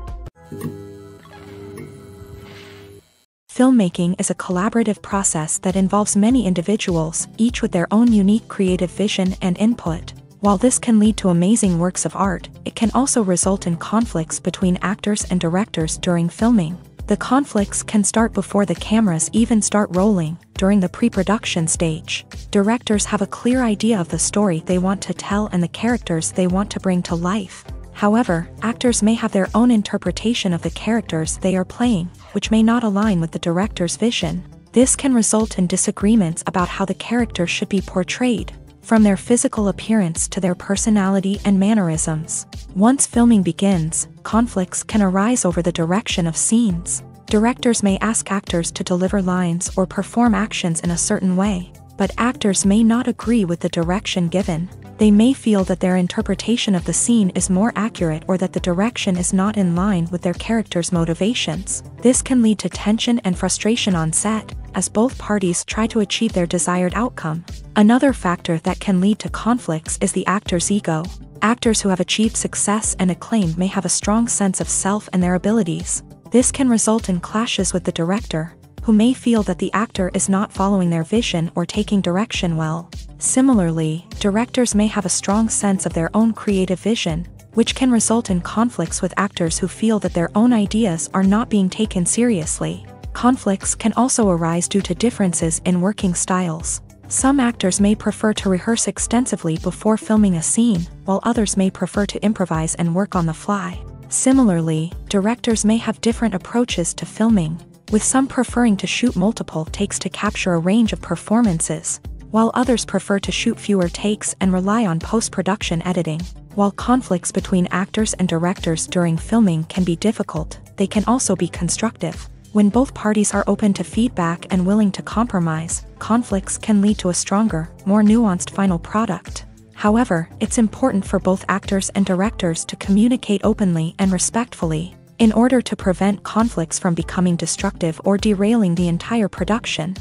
Filmmaking is a collaborative process that involves many individuals, each with their own unique creative vision and input. While this can lead to amazing works of art, it can also result in conflicts between actors and directors during filming. The conflicts can start before the cameras even start rolling, during the pre-production stage. Directors have a clear idea of the story they want to tell and the characters they want to bring to life. However, actors may have their own interpretation of the characters they are playing, which may not align with the director's vision. This can result in disagreements about how the character should be portrayed, from their physical appearance to their personality and mannerisms. Once filming begins, conflicts can arise over the direction of scenes. Directors may ask actors to deliver lines or perform actions in a certain way, but actors may not agree with the direction given. They may feel that their interpretation of the scene is more accurate or that the direction is not in line with their character's motivations. This can lead to tension and frustration on set, as both parties try to achieve their desired outcome. Another factor that can lead to conflicts is the actor's ego. Actors who have achieved success and acclaim may have a strong sense of self and their abilities. This can result in clashes with the director, who may feel that the actor is not following their vision or taking direction well. Similarly, directors may have a strong sense of their own creative vision, which can result in conflicts with actors who feel that their own ideas are not being taken seriously. Conflicts can also arise due to differences in working styles. Some actors may prefer to rehearse extensively before filming a scene, while others may prefer to improvise and work on the fly. Similarly, directors may have different approaches to filming, with some preferring to shoot multiple takes to capture a range of performances, while others prefer to shoot fewer takes and rely on post-production editing. While conflicts between actors and directors during filming can be difficult, they can also be constructive. When both parties are open to feedback and willing to compromise, conflicts can lead to a stronger, more nuanced final product. However, it's important for both actors and directors to communicate openly and respectfully, in order to prevent conflicts from becoming destructive or derailing the entire production.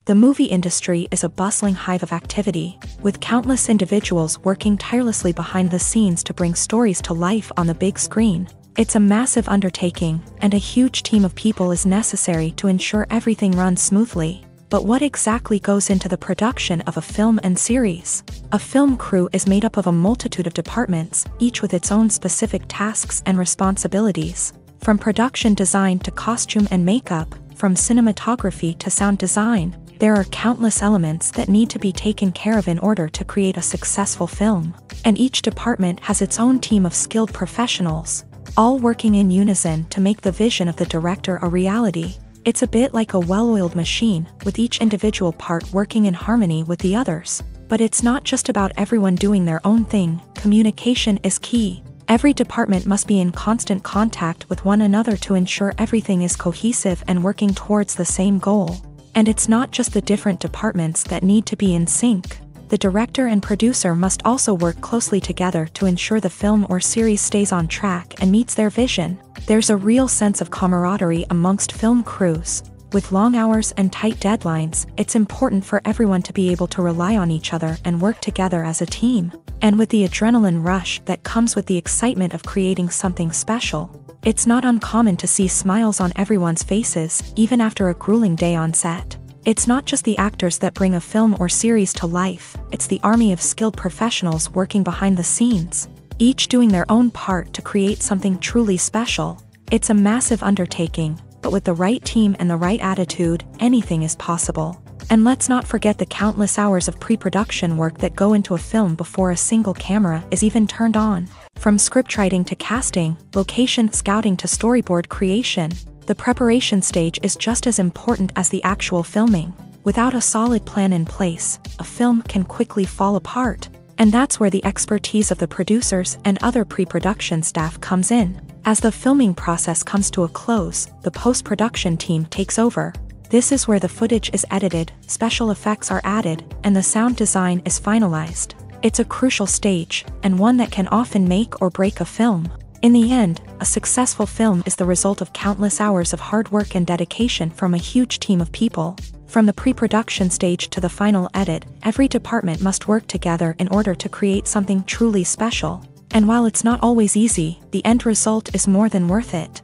The movie industry is a bustling hive of activity, with countless individuals working tirelessly behind the scenes to bring stories to life on the big screen. It's a massive undertaking, and a huge team of people is necessary to ensure everything runs smoothly. But what exactly goes into the production of a film and series? A film crew is made up of a multitude of departments, each with its own specific tasks and responsibilities. From production design to costume and makeup, from cinematography to sound design, there are countless elements that need to be taken care of in order to create a successful film. And each department has its own team of skilled professionals, all working in unison to make the vision of the director a reality. It's a bit like a well-oiled machine, with each individual part working in harmony with the others. But it's not just about everyone doing their own thing. Communication is key. Every department must be in constant contact with one another to ensure everything is cohesive and working towards the same goal. And it's not just the different departments that need to be in sync. The director and producer must also work closely together to ensure the film or series stays on track and meets their vision. There's a real sense of camaraderie amongst film crews. With long hours and tight deadlines, it's important for everyone to be able to rely on each other and work together as a team. And with the adrenaline rush that comes with the excitement of creating something special, it's not uncommon to see smiles on everyone's faces, even after a grueling day on set. It's not just the actors that bring a film or series to life, it's the army of skilled professionals working behind the scenes, each doing their own part to create something truly special. It's a massive undertaking, but with the right team and the right attitude, anything is possible. And let's not forget the countless hours of pre-production work that go into a film before a single camera is even turned on. From scriptwriting to casting, location scouting to storyboard creation, the preparation stage is just as important as the actual filming. Without a solid plan in place, a film can quickly fall apart. And that's where the expertise of the producers and other pre-production staff comes in. As the filming process comes to a close, the post-production team takes over. This is where the footage is edited, special effects are added, and the sound design is finalized. It's a crucial stage, and one that can often make or break a film. In the end, a successful film is the result of countless hours of hard work and dedication from a huge team of people. From the pre-production stage to the final edit, every department must work together in order to create something truly special. And while it's not always easy, the end result is more than worth it.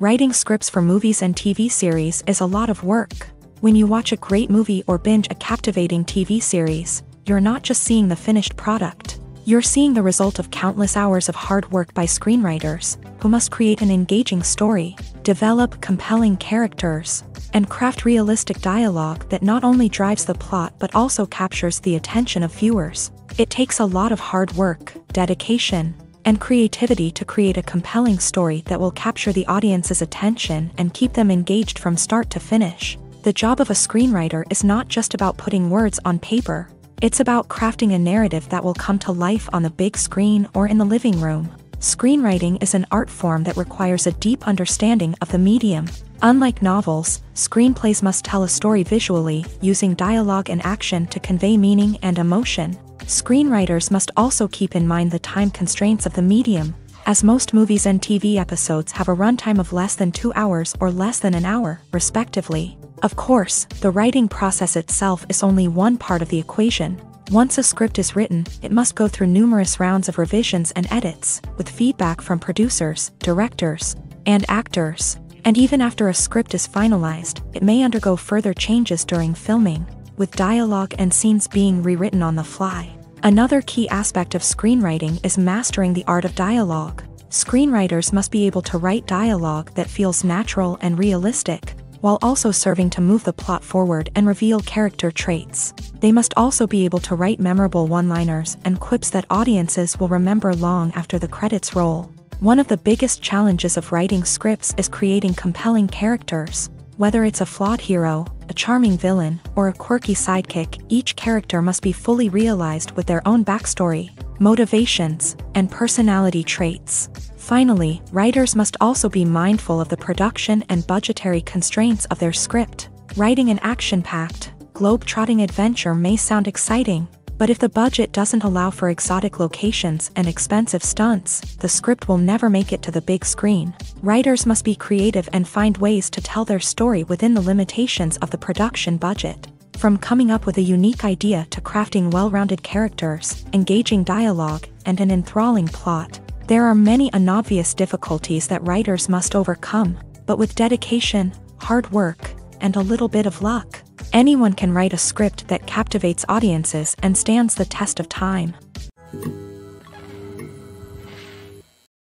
Writing scripts for movies and TV series is a lot of work. When you watch a great movie or binge a captivating TV series, you're not just seeing the finished product. You're seeing the result of countless hours of hard work by screenwriters, who must create an engaging story, develop compelling characters, and craft realistic dialogue that not only drives the plot but also captures the attention of viewers. It takes a lot of hard work, dedication, and creativity to create a compelling story that will capture the audience's attention and keep them engaged from start to finish. The job of a screenwriter is not just about putting words on paper. It's about crafting a narrative that will come to life on the big screen or in the living room. Screenwriting is an art form that requires a deep understanding of the medium. Unlike novels, screenplays must tell a story visually, using dialogue and action to convey meaning and emotion. Screenwriters must also keep in mind the time constraints of the medium, as most movies and TV episodes have a runtime of less than 2 hours or less than an hour, respectively. Of course, the writing process itself is only one part of the equation. Once a script is written, it must go through numerous rounds of revisions and edits, with feedback from producers, directors, and actors. And even after a script is finalized, it may undergo further changes during filming, with dialogue and scenes being rewritten on the fly. Another key aspect of screenwriting is mastering the art of dialogue. Screenwriters must be able to write dialogue that feels natural and realistic, while also serving to move the plot forward and reveal character traits. They must also be able to write memorable one-liners and quips that audiences will remember long after the credits roll. One of the biggest challenges of writing scripts is creating compelling characters. Whether it's a flawed hero, a charming villain, or a quirky sidekick, each character must be fully realized with their own backstory, motivations, and personality traits. Finally, writers must also be mindful of the production and budgetary constraints of their script. Writing an action-packed, globe-trotting adventure may sound exciting, but if the budget doesn't allow for exotic locations and expensive stunts, the script will never make it to the big screen. Writers must be creative and find ways to tell their story within the limitations of the production budget. From coming up with a unique idea to crafting well-rounded characters, engaging dialogue, and an enthralling plot, there are many unobvious difficulties that writers must overcome, but with dedication, hard work, and a little bit of luck, anyone can write a script that captivates audiences and stands the test of time.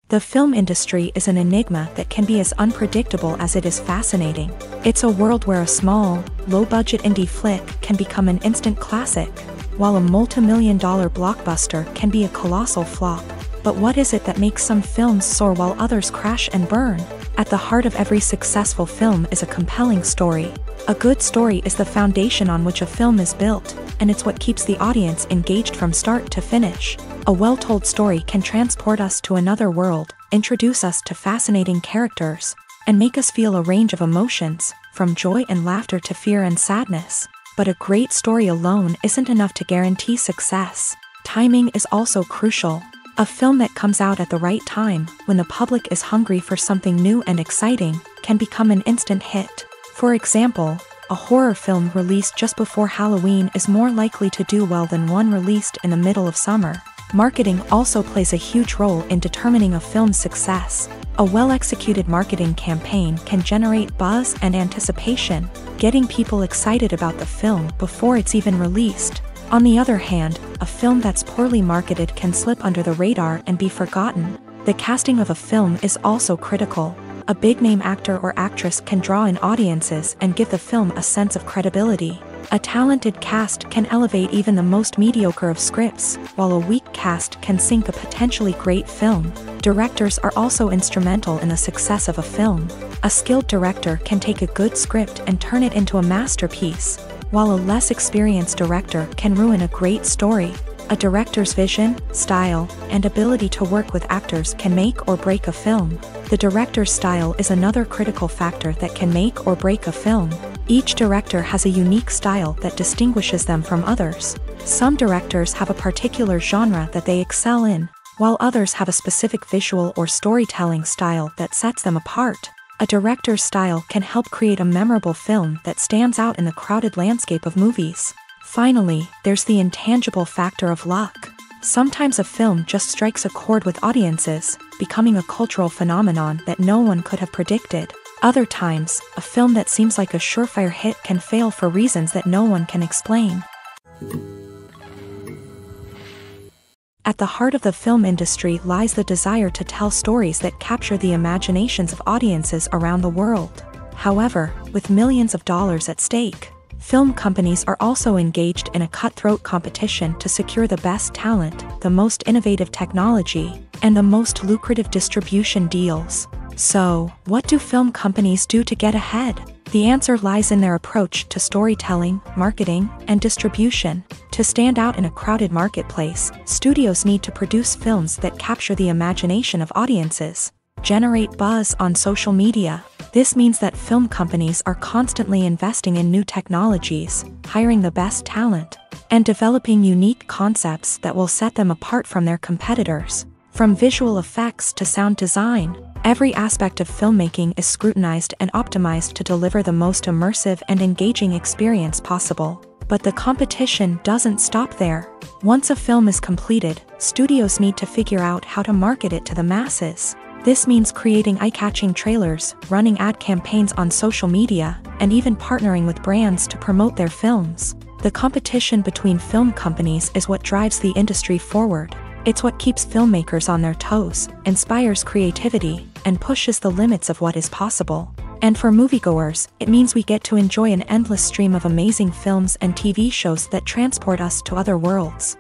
The film industry is an enigma that can be as unpredictable as it is fascinating. It's a world where a small, low-budget indie flick can become an instant classic, while a multi-million-dollar blockbuster can be a colossal flop. But what is it that makes some films soar while others crash and burn? At the heart of every successful film is a compelling story. A good story is the foundation on which a film is built, and it's what keeps the audience engaged from start to finish. A well-told story can transport us to another world, introduce us to fascinating characters, and make us feel a range of emotions, from joy and laughter to fear and sadness. But a great story alone isn't enough to guarantee success. Timing is also crucial. A film that comes out at the right time, when the public is hungry for something new and exciting, can become an instant hit. For example, a horror film released just before Halloween is more likely to do well than one released in the middle of summer. Marketing also plays a huge role in determining a film's success. A well-executed marketing campaign can generate buzz and anticipation, getting people excited about the film before it's even released. On the other hand, a film that's poorly marketed can slip under the radar and be forgotten. The casting of a film is also critical. A big-name actor or actress can draw in audiences and give the film a sense of credibility. A talented cast can elevate even the most mediocre of scripts, while a weak cast can sink a potentially great film. Directors are also instrumental in the success of a film. A skilled director can take a good script and turn it into a masterpiece. while a less experienced director can ruin a great story. A director's vision, style, and ability to work with actors can make or break a film. The director's style is another critical factor that can make or break a film. Each director has a unique style that distinguishes them from others. Some directors have a particular genre that they excel in, while others have a specific visual or storytelling style that sets them apart. A director's style can help create a memorable film that stands out in the crowded landscape of movies. Finally, there's the intangible factor of luck. Sometimes a film just strikes a chord with audiences, becoming a cultural phenomenon that no one could have predicted. Other times, a film that seems like a surefire hit can fail for reasons that no one can explain. At the heart of the film industry lies the desire to tell stories that capture the imaginations of audiences around the world. However, with millions of dollars at stake, film companies are also engaged in a cutthroat competition to secure the best talent, the most innovative technology, and the most lucrative distribution deals. So, what do film companies do to get ahead? The answer lies in their approach to storytelling, marketing, and distribution. To stand out in a crowded marketplace, studios need to produce films that capture the imagination of audiences, generate buzz on social media. This means that film companies are constantly investing in new technologies, hiring the best talent, and developing unique concepts that will set them apart from their competitors. From visual effects to sound design, every aspect of filmmaking is scrutinized and optimized to deliver the most immersive and engaging experience possible. But the competition doesn't stop there. Once a film is completed, studios need to figure out how to market it to the masses. This means creating eye-catching trailers, running ad campaigns on social media, and even partnering with brands to promote their films. The competition between film companies is what drives the industry forward. It's what keeps filmmakers on their toes, inspires creativity, and pushes the limits of what is possible. And for moviegoers, it means we get to enjoy an endless stream of amazing films and TV shows that transport us to other worlds.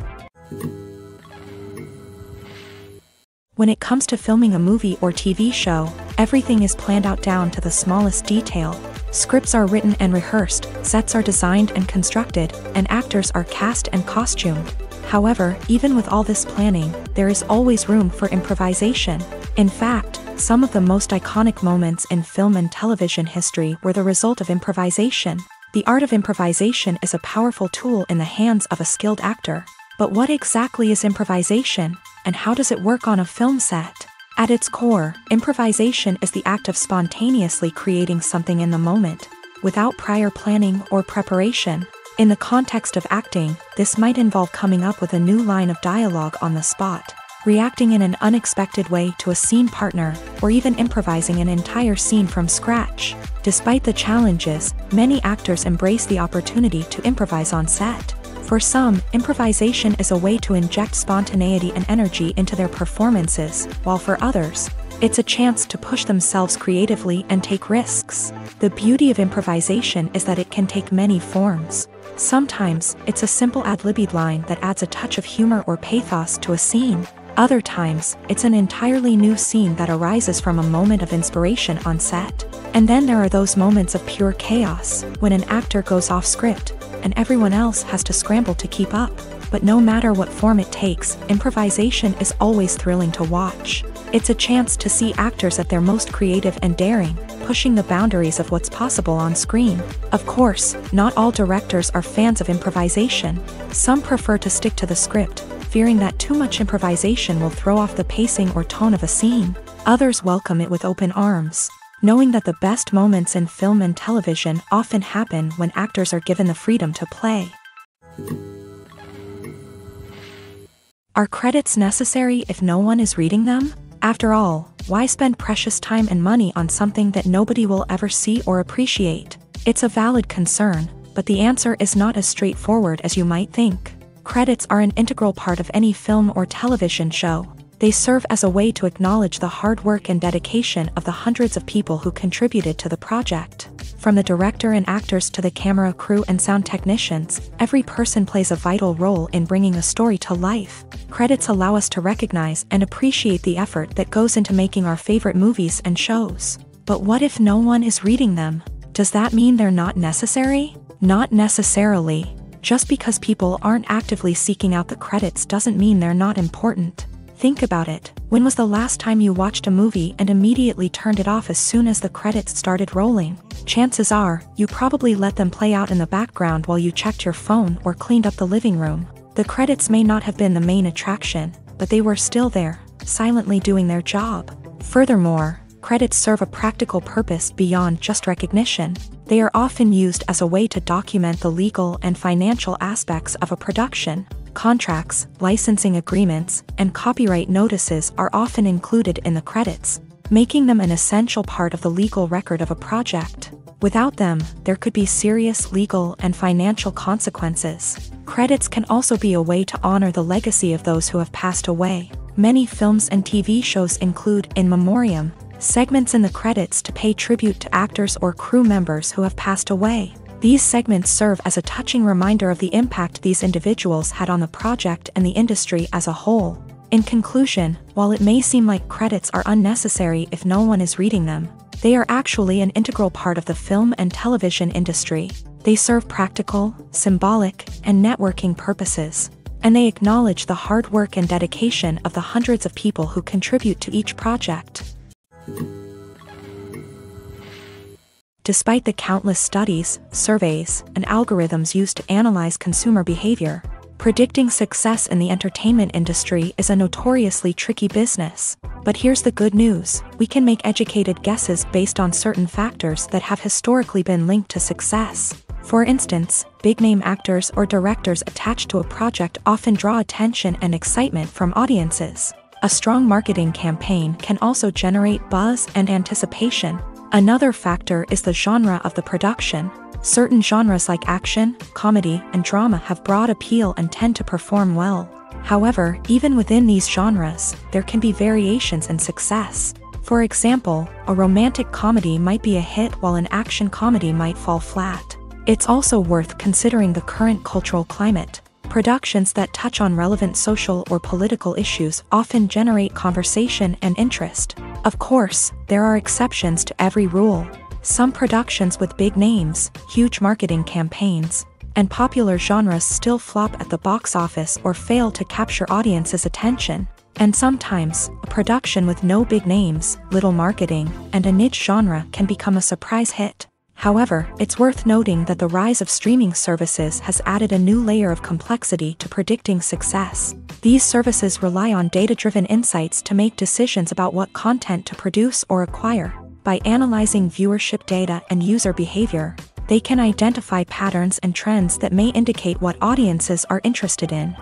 When it comes to filming a movie or TV show, everything is planned out down to the smallest detail. Scripts are written and rehearsed, sets are designed and constructed, and actors are cast and costumed. However, even with all this planning, there is always room for improvisation. In fact, some of the most iconic moments in film and television history were the result of improvisation. The art of improvisation is a powerful tool in the hands of a skilled actor. But what exactly is improvisation, and how does it work on a film set? At its core, improvisation is the act of spontaneously creating something in the moment, without prior planning or preparation. In the context of acting, this might involve coming up with a new line of dialogue on the spot, reacting in an unexpected way to a scene partner, or even improvising an entire scene from scratch. Despite the challenges, many actors embrace the opportunity to improvise on set. For some, improvisation is a way to inject spontaneity and energy into their performances, while for others, it's a chance to push themselves creatively and take risks. The beauty of improvisation is that it can take many forms. Sometimes, it's a simple ad-libbed line that adds a touch of humor or pathos to a scene. Other times, it's an entirely new scene that arises from a moment of inspiration on set. And then there are those moments of pure chaos, when an actor goes off script, and everyone else has to scramble to keep up. But no matter what form it takes, improvisation is always thrilling to watch. It's a chance to see actors at their most creative and daring, pushing the boundaries of what's possible on screen. Of course, not all directors are fans of improvisation. Some prefer to stick to the script, fearing that too much improvisation will throw off the pacing or tone of a scene. Others welcome it with open arms, knowing that the best moments in film and television often happen when actors are given the freedom to play. Are credits necessary if no one is reading them? After all, why spend precious time and money on something that nobody will ever see or appreciate? It's a valid concern, but the answer is not as straightforward as you might think. Credits are an integral part of any film or television show. They serve as a way to acknowledge the hard work and dedication of the hundreds of people who contributed to the project. From the director and actors to the camera crew and sound technicians, every person plays a vital role in bringing a story to life. Credits allow us to recognize and appreciate the effort that goes into making our favorite movies and shows. But what if no one is reading them? Does that mean they're not necessary? Not necessarily. Just because people aren't actively seeking out the credits doesn't mean they're not important. Think about it. When was the last time you watched a movie and immediately turned it off as soon as the credits started rolling? Chances are, you probably let them play out in the background while you checked your phone or cleaned up the living room. The credits may not have been the main attraction, but they were still there, silently doing their job. Furthermore, credits serve a practical purpose beyond just recognition. They are often used as a way to document the legal and financial aspects of a production. Contracts, licensing agreements, and copyright notices are often included in the credits, making them an essential part of the legal record of a project. Without them, there could be serious legal and financial consequences. Credits can also be a way to honor the legacy of those who have passed away. Many films and TV shows include in memoriam segments in the credits to pay tribute to actors or crew members who have passed away. These segments serve as a touching reminder of the impact these individuals had on the project and the industry as a whole. In conclusion, while it may seem like credits are unnecessary if no one is reading them, they are actually an integral part of the film and television industry. They serve practical, symbolic, and networking purposes, and they acknowledge the hard work and dedication of the hundreds of people who contribute to each project. Despite the countless studies, surveys, and algorithms used to analyze consumer behavior, predicting success in the entertainment industry is a notoriously tricky business. But here's the good news: we can make educated guesses based on certain factors that have historically been linked to success. For instance, big-name actors or directors attached to a project often draw attention and excitement from audiences. A strong marketing campaign can also generate buzz and anticipation. Another factor is the genre of the production. Certain genres like action, comedy, and drama have broad appeal and tend to perform well. However, even within these genres, there can be variations in success. For example, a romantic comedy might be a hit while an action comedy might fall flat. It's also worth considering the current cultural climate. Productions that touch on relevant social or political issues often generate conversation and interest. Of course, there are exceptions to every rule. Some productions with big names, huge marketing campaigns, and popular genres still flop at the box office or fail to capture audiences' attention. And sometimes, a production with no big names, little marketing, and a niche genre can become a surprise hit. However, it's worth noting that the rise of streaming services has added a new layer of complexity to predicting success. These services rely on data-driven insights to make decisions about what content to produce or acquire. By analyzing viewership data and user behavior, they can identify patterns and trends that may indicate what audiences are interested in.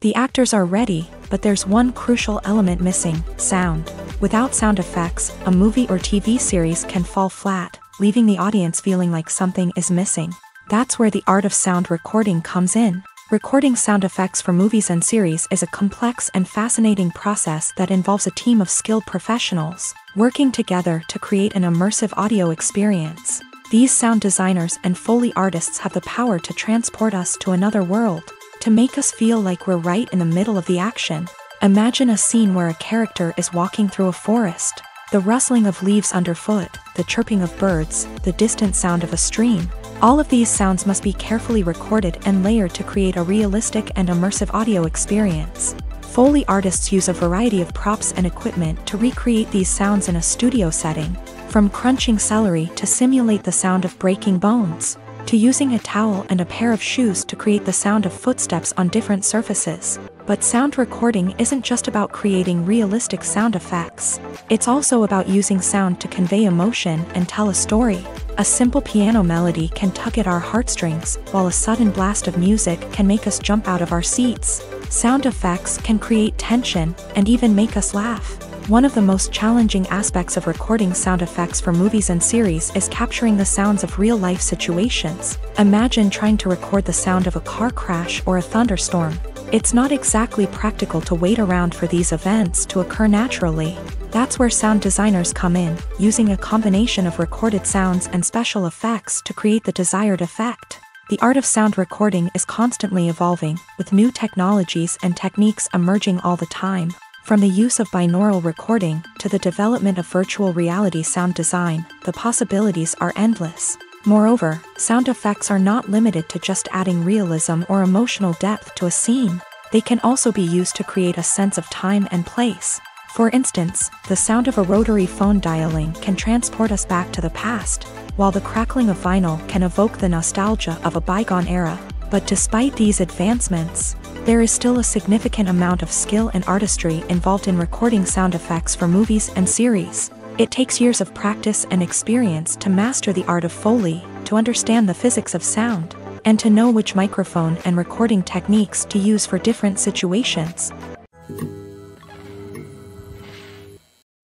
The actors are ready, but there's one crucial element missing: sound. Without sound effects, a movie or TV series can fall flat, leaving the audience feeling like something is missing. That's where the art of sound recording comes in. Recording sound effects for movies and series is a complex and fascinating process that involves a team of skilled professionals working together to create an immersive audio experience. These sound designers and Foley artists have the power to transport us to another world, to make us feel like we're right in the middle of the action. Imagine a scene where a character is walking through a forest. The rustling of leaves underfoot, the chirping of birds, the distant sound of a stream. All of these sounds must be carefully recorded and layered to create a realistic and immersive audio experience. Foley artists use a variety of props and equipment to recreate these sounds in a studio setting, from crunching celery to simulate the sound of breaking bones, to using a towel and a pair of shoes to create the sound of footsteps on different surfaces. But sound recording isn't just about creating realistic sound effects. It's also about using sound to convey emotion and tell a story. A simple piano melody can tug at our heartstrings, while a sudden blast of music can make us jump out of our seats. Sound effects can create tension and even make us laugh. One of the most challenging aspects of recording sound effects for movies and series is capturing the sounds of real-life situations. Imagine trying to record the sound of a car crash or a thunderstorm. It's not exactly practical to wait around for these events to occur naturally. That's where sound designers come in, using a combination of recorded sounds and special effects to create the desired effect. The art of sound recording is constantly evolving, with new technologies and techniques emerging all the time. From the use of binaural recording to the development of virtual reality sound design, the possibilities are endless. Moreover, sound effects are not limited to just adding realism or emotional depth to a scene. They can also be used to create a sense of time and place. For instance, the sound of a rotary phone dialing can transport us back to the past, while the crackling of vinyl can evoke the nostalgia of a bygone era. But despite these advancements, there is still a significant amount of skill and artistry involved in recording sound effects for movies and series. It takes years of practice and experience to master the art of Foley, to understand the physics of sound, and to know which microphone and recording techniques to use for different situations.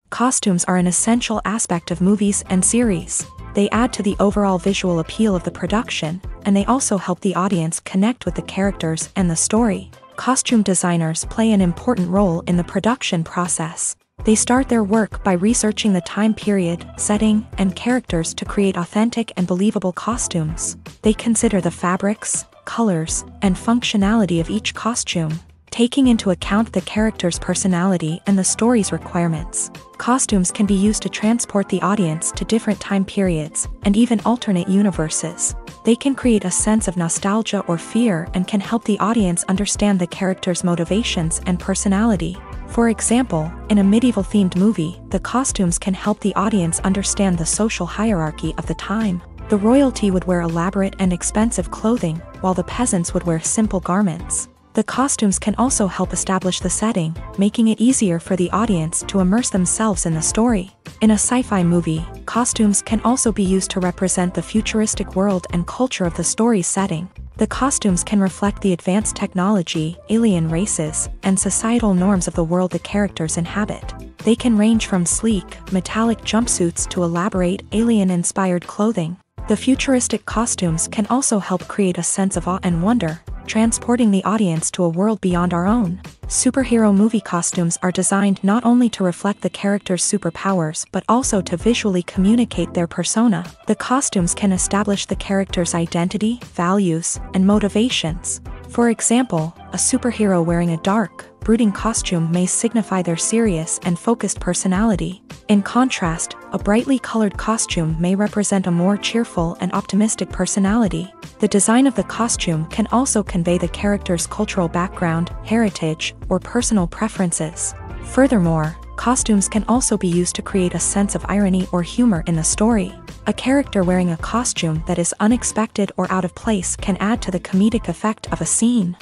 Costumes are an essential aspect of movies and series. They add to the overall visual appeal of the production, and they also help the audience connect with the characters and the story. Costume designers play an important role in the production process. They start their work by researching the time period, setting, and characters to create authentic and believable costumes. They consider the fabrics, colors, and functionality of each costume, taking into account the character's personality and the story's requirements. Costumes can be used to transport the audience to different time periods and even alternate universes. They can create a sense of nostalgia or fear and can help the audience understand the character's motivations and personality. For example, in a medieval-themed movie, the costumes can help the audience understand the social hierarchy of the time. The royalty would wear elaborate and expensive clothing, while the peasants would wear simple garments. The costumes can also help establish the setting, making it easier for the audience to immerse themselves in the story. In a sci-fi movie, costumes can also be used to represent the futuristic world and culture of the story's setting. The costumes can reflect the advanced technology, alien races, and societal norms of the world the characters inhabit. They can range from sleek, metallic jumpsuits to elaborate, alien-inspired clothing. The futuristic costumes can also help create a sense of awe and wonder, transporting the audience to a world beyond our own. Superhero movie costumes are designed not only to reflect the character's superpowers but also to visually communicate their persona. The costumes can establish the character's identity, values, and motivations. For example, a superhero wearing a dark, brooding costume may signify their serious and focused personality. In contrast, a brightly colored costume may represent a more cheerful and optimistic personality. The design of the costume can also convey the character's cultural background, heritage, or personal preferences. Furthermore, costumes can also be used to create a sense of irony or humor in the story. A character wearing a costume that is unexpected or out of place can add to the comedic effect of a scene.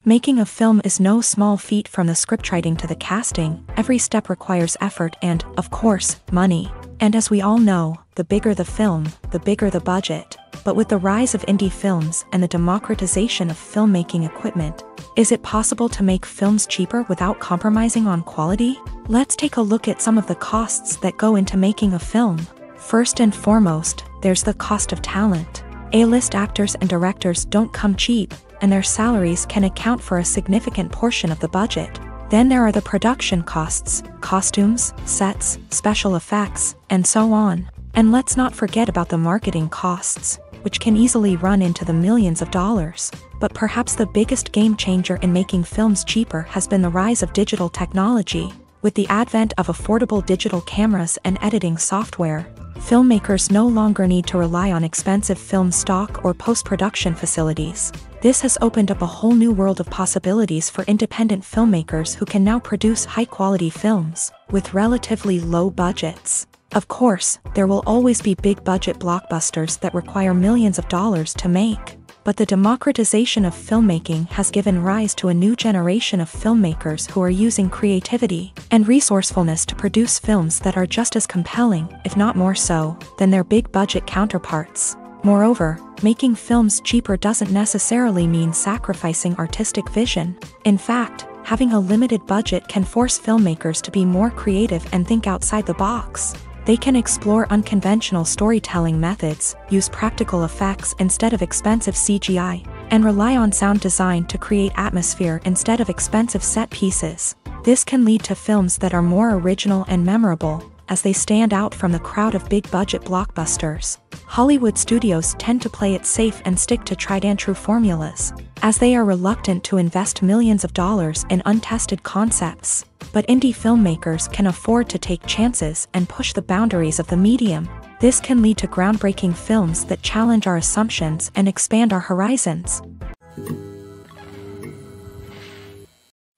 Making a film is no small feat. From the scriptwriting to the casting, every step requires effort and, of course, money. And as we all know, the bigger the film, the bigger the budget. But with the rise of indie films and the democratization of filmmaking equipment, is it possible to make films cheaper without compromising on quality? Let's take a look at some of the costs that go into making a film. First and foremost, there's the cost of talent. A-list actors and directors don't come cheap, and their salaries can account for a significant portion of the budget. Then there are the production costs, costumes, sets, special effects, and so on. And let's not forget about the marketing costs, which can easily run into the millions of dollars. But perhaps the biggest game changer in making films cheaper has been the rise of digital technology. With the advent of affordable digital cameras and editing software, filmmakers no longer need to rely on expensive film stock or post-production facilities. This has opened up a whole new world of possibilities for independent filmmakers who can now produce high-quality films with relatively low budgets. Of course, there will always be big-budget blockbusters that require millions of dollars to make. But the democratization of filmmaking has given rise to a new generation of filmmakers who are using creativity and resourcefulness to produce films that are just as compelling, if not more so, than their big-budget counterparts. Moreover, making films cheaper doesn't necessarily mean sacrificing artistic vision. In fact, having a limited budget can force filmmakers to be more creative and think outside the box. They can explore unconventional storytelling methods, use practical effects instead of expensive CGI, and rely on sound design to create atmosphere instead of expensive set pieces. This can lead to films that are more original and memorable, as they stand out from the crowd of big-budget blockbusters. Hollywood studios tend to play it safe and stick to tried-and-true formulas, as they are reluctant to invest millions of dollars in untested concepts. But indie filmmakers can afford to take chances and push the boundaries of the medium. This can lead to groundbreaking films that challenge our assumptions and expand our horizons.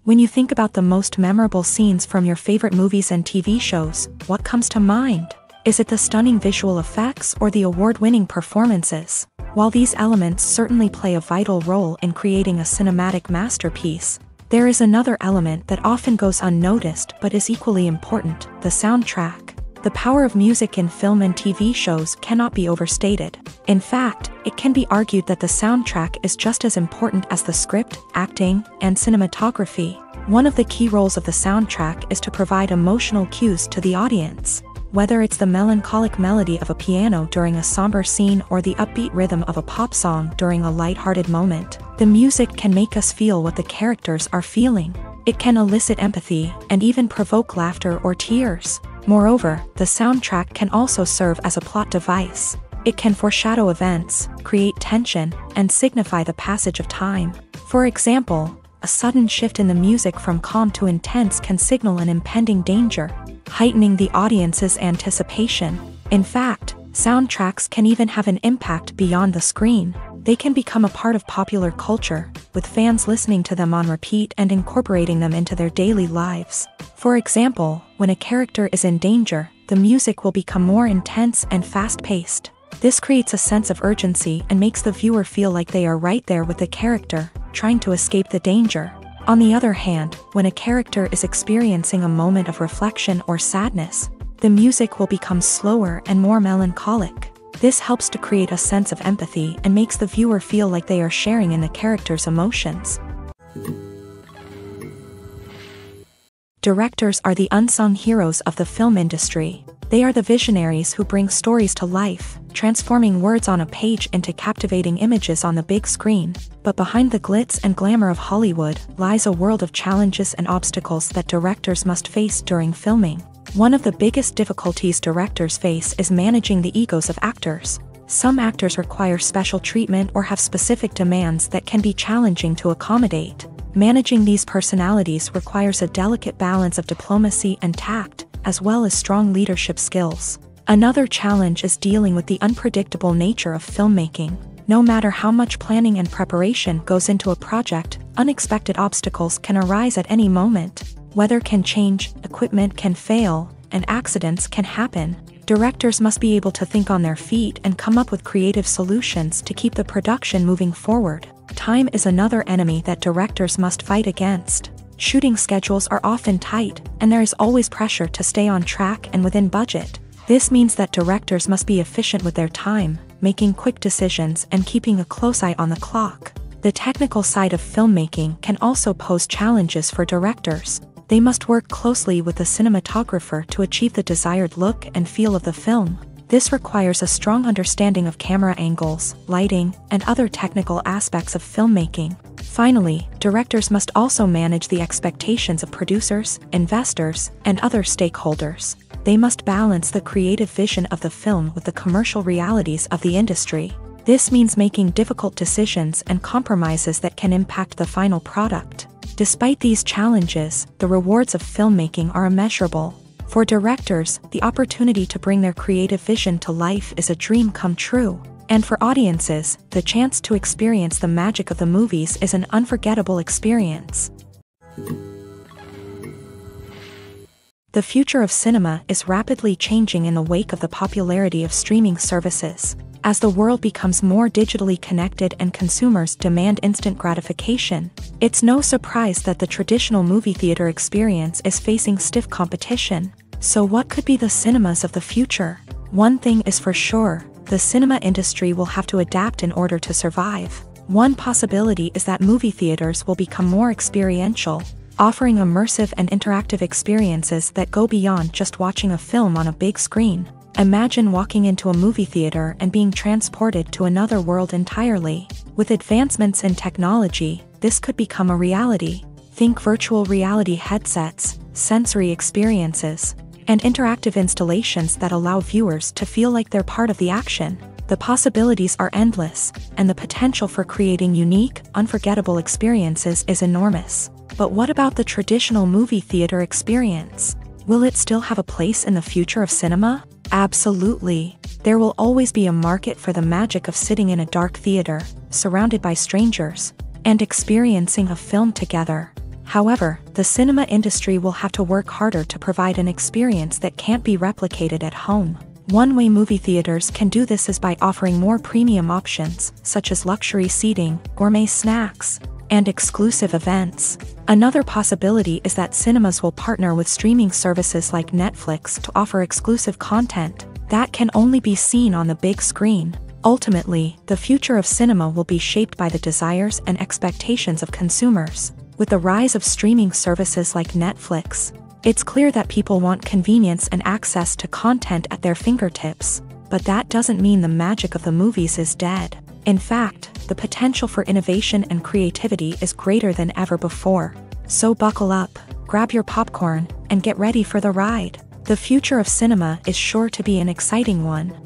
When you think about the most memorable scenes from your favorite movies and TV shows, what comes to mind? Is it the stunning visual effects or the award-winning performances? While these elements certainly play a vital role in creating a cinematic masterpiece, there is another element that often goes unnoticed but is equally important: the soundtrack. The power of music in film and TV shows cannot be overstated. In fact, it can be argued that the soundtrack is just as important as the script, acting, and cinematography. One of the key roles of the soundtrack is to provide emotional cues to the audience. Whether it's the melancholic melody of a piano during a somber scene or the upbeat rhythm of a pop song during a light-hearted moment, the music can make us feel what the characters are feeling. It can elicit empathy and even provoke laughter or tears. Moreover, the soundtrack can also serve as a plot device. It can foreshadow events, create tension, and signify the passage of time. For example, a sudden shift in the music from calm to intense can signal an impending danger, heightening the audience's anticipation. In fact, soundtracks can even have an impact beyond the screen. They can become a part of popular culture, with fans listening to them on repeat and incorporating them into their daily lives. For example, when a character is in danger, the music will become more intense and fast-paced. This creates a sense of urgency and makes the viewer feel like they are right there with the character, trying to escape the danger. On the other hand, when a character is experiencing a moment of reflection or sadness, the music will become slower and more melancholic. This helps to create a sense of empathy and makes the viewer feel like they are sharing in the character's emotions. Directors are the unsung heroes of the film industry. They are the visionaries who bring stories to life, transforming words on a page into captivating images on the big screen. But behind the glitz and glamour of Hollywood lies a world of challenges and obstacles that directors must face during filming. One of the biggest difficulties directors face is managing the egos of actors. Some actors require special treatment or have specific demands that can be challenging to accommodate. Managing these personalities requires a delicate balance of diplomacy and tact, as well as strong leadership skills. Another challenge is dealing with the unpredictable nature of filmmaking. No matter how much planning and preparation goes into a project, unexpected obstacles can arise at any moment. Weather can change, equipment can fail, and accidents can happen. Directors must be able to think on their feet and come up with creative solutions to keep the production moving forward. Time is another enemy that directors must fight against. Shooting schedules are often tight, and there is always pressure to stay on track and within budget. This means that directors must be efficient with their time, making quick decisions and keeping a close eye on the clock. The technical side of filmmaking can also pose challenges for directors. They must work closely with the cinematographer to achieve the desired look and feel of the film. This requires a strong understanding of camera angles, lighting, and other technical aspects of filmmaking. Finally, directors must also manage the expectations of producers, investors, and other stakeholders. They must balance the creative vision of the film with the commercial realities of the industry. This means making difficult decisions and compromises that can impact the final product. Despite these challenges, the rewards of filmmaking are immeasurable. For directors, the opportunity to bring their creative vision to life is a dream come true. And for audiences, the chance to experience the magic of the movies is an unforgettable experience. The future of cinema is rapidly changing in the wake of the popularity of streaming services. As the world becomes more digitally connected and consumers demand instant gratification, it's no surprise that the traditional movie theater experience is facing stiff competition. So what could be the cinemas of the future? One thing is for sure, the cinema industry will have to adapt in order to survive. One possibility is that movie theaters will become more experiential, offering immersive and interactive experiences that go beyond just watching a film on a big screen. Imagine walking into a movie theater and being transported to another world entirely. With advancements in technology, this could become a reality. Think virtual reality headsets, sensory experiences, and interactive installations that allow viewers to feel like they're part of the action. The possibilities are endless, and the potential for creating unique, unforgettable experiences is enormous. But what about the traditional movie theater experience? Will it still have a place in the future of cinema? Absolutely. There will always be a market for the magic of sitting in a dark theater, surrounded by strangers, and experiencing a film together. However, the cinema industry will have to work harder to provide an experience that can't be replicated at home. One way movie theaters can do this is by offering more premium options, such as luxury seating, gourmet snacks, and exclusive events. Another possibility is that cinemas will partner with streaming services like Netflix to offer exclusive content that can only be seen on the big screen. Ultimately, the future of cinema will be shaped by the desires and expectations of consumers. With the rise of streaming services like Netflix, it's clear that people want convenience and access to content at their fingertips. But that doesn't mean the magic of the movies is dead. In fact, the potential for innovation and creativity is greater than ever before. So buckle up, grab your popcorn, and get ready for the ride. The future of cinema is sure to be an exciting one.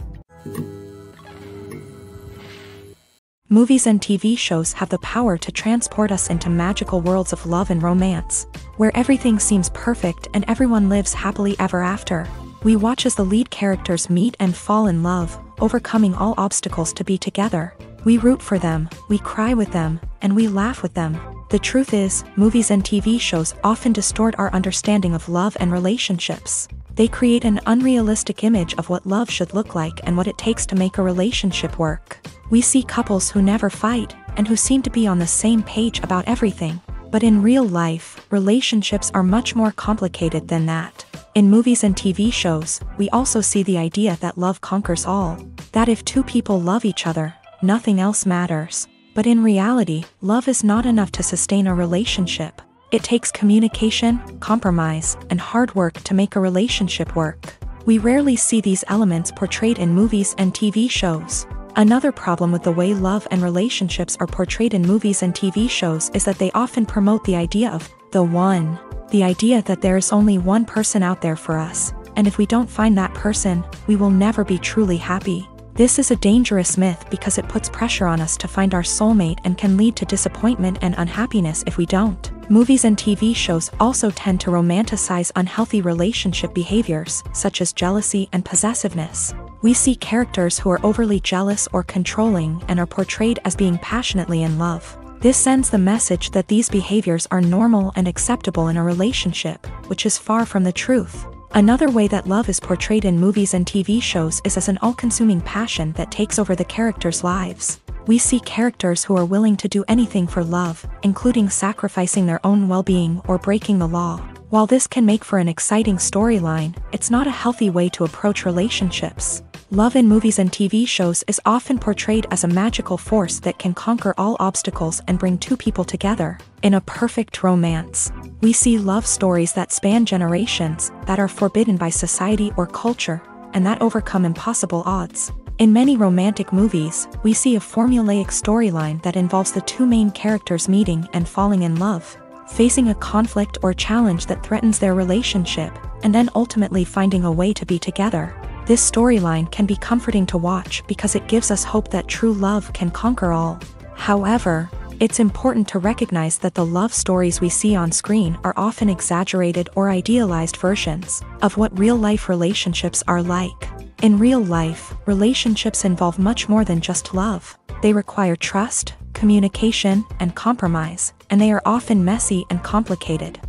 Movies and TV shows have the power to transport us into magical worlds of love and romance, where everything seems perfect and everyone lives happily ever after. We watch as the lead characters meet and fall in love, overcoming all obstacles to be together. We root for them, we cry with them, and we laugh with them. The truth is, movies and TV shows often distort our understanding of love and relationships. They create an unrealistic image of what love should look like and what it takes to make a relationship work. We see couples who never fight, and who seem to be on the same page about everything. But in real life, relationships are much more complicated than that. In movies and TV shows, we also see the idea that love conquers all. That if two people love each other, nothing else matters. But in reality, love is not enough to sustain a relationship. It takes communication, compromise, and hard work to make a relationship work. We rarely see these elements portrayed in movies and TV shows. Another problem with the way love and relationships are portrayed in movies and TV shows is that they often promote the idea of the one. The idea that there is only one person out there for us, and if we don't find that person, we will never be truly happy. This is a dangerous myth because it puts pressure on us to find our soulmate and can lead to disappointment and unhappiness if we don't. Movies and TV shows also tend to romanticize unhealthy relationship behaviors, such as jealousy and possessiveness. We see characters who are overly jealous or controlling and are portrayed as being passionately in love. This sends the message that these behaviors are normal and acceptable in a relationship, which is far from the truth. Another way that love is portrayed in movies and TV shows is as an all-consuming passion that takes over the characters' lives. We see characters who are willing to do anything for love, including sacrificing their own well-being or breaking the law. While this can make for an exciting storyline, it's not a healthy way to approach relationships. Love in movies and TV shows is often portrayed as a magical force that can conquer all obstacles and bring two people together. In a perfect romance, we see love stories that span generations, that are forbidden by society or culture, and that overcome impossible odds. In many romantic movies, we see a formulaic storyline that involves the two main characters meeting and falling in love, facing a conflict or challenge that threatens their relationship, and then ultimately finding a way to be together. This storyline can be comforting to watch because it gives us hope that true love can conquer all. However, it's important to recognize that the love stories we see on screen are often exaggerated or idealized versions of what real-life relationships are like. In real life, relationships involve much more than just love. They require trust, communication, and compromise, and they are often messy and complicated.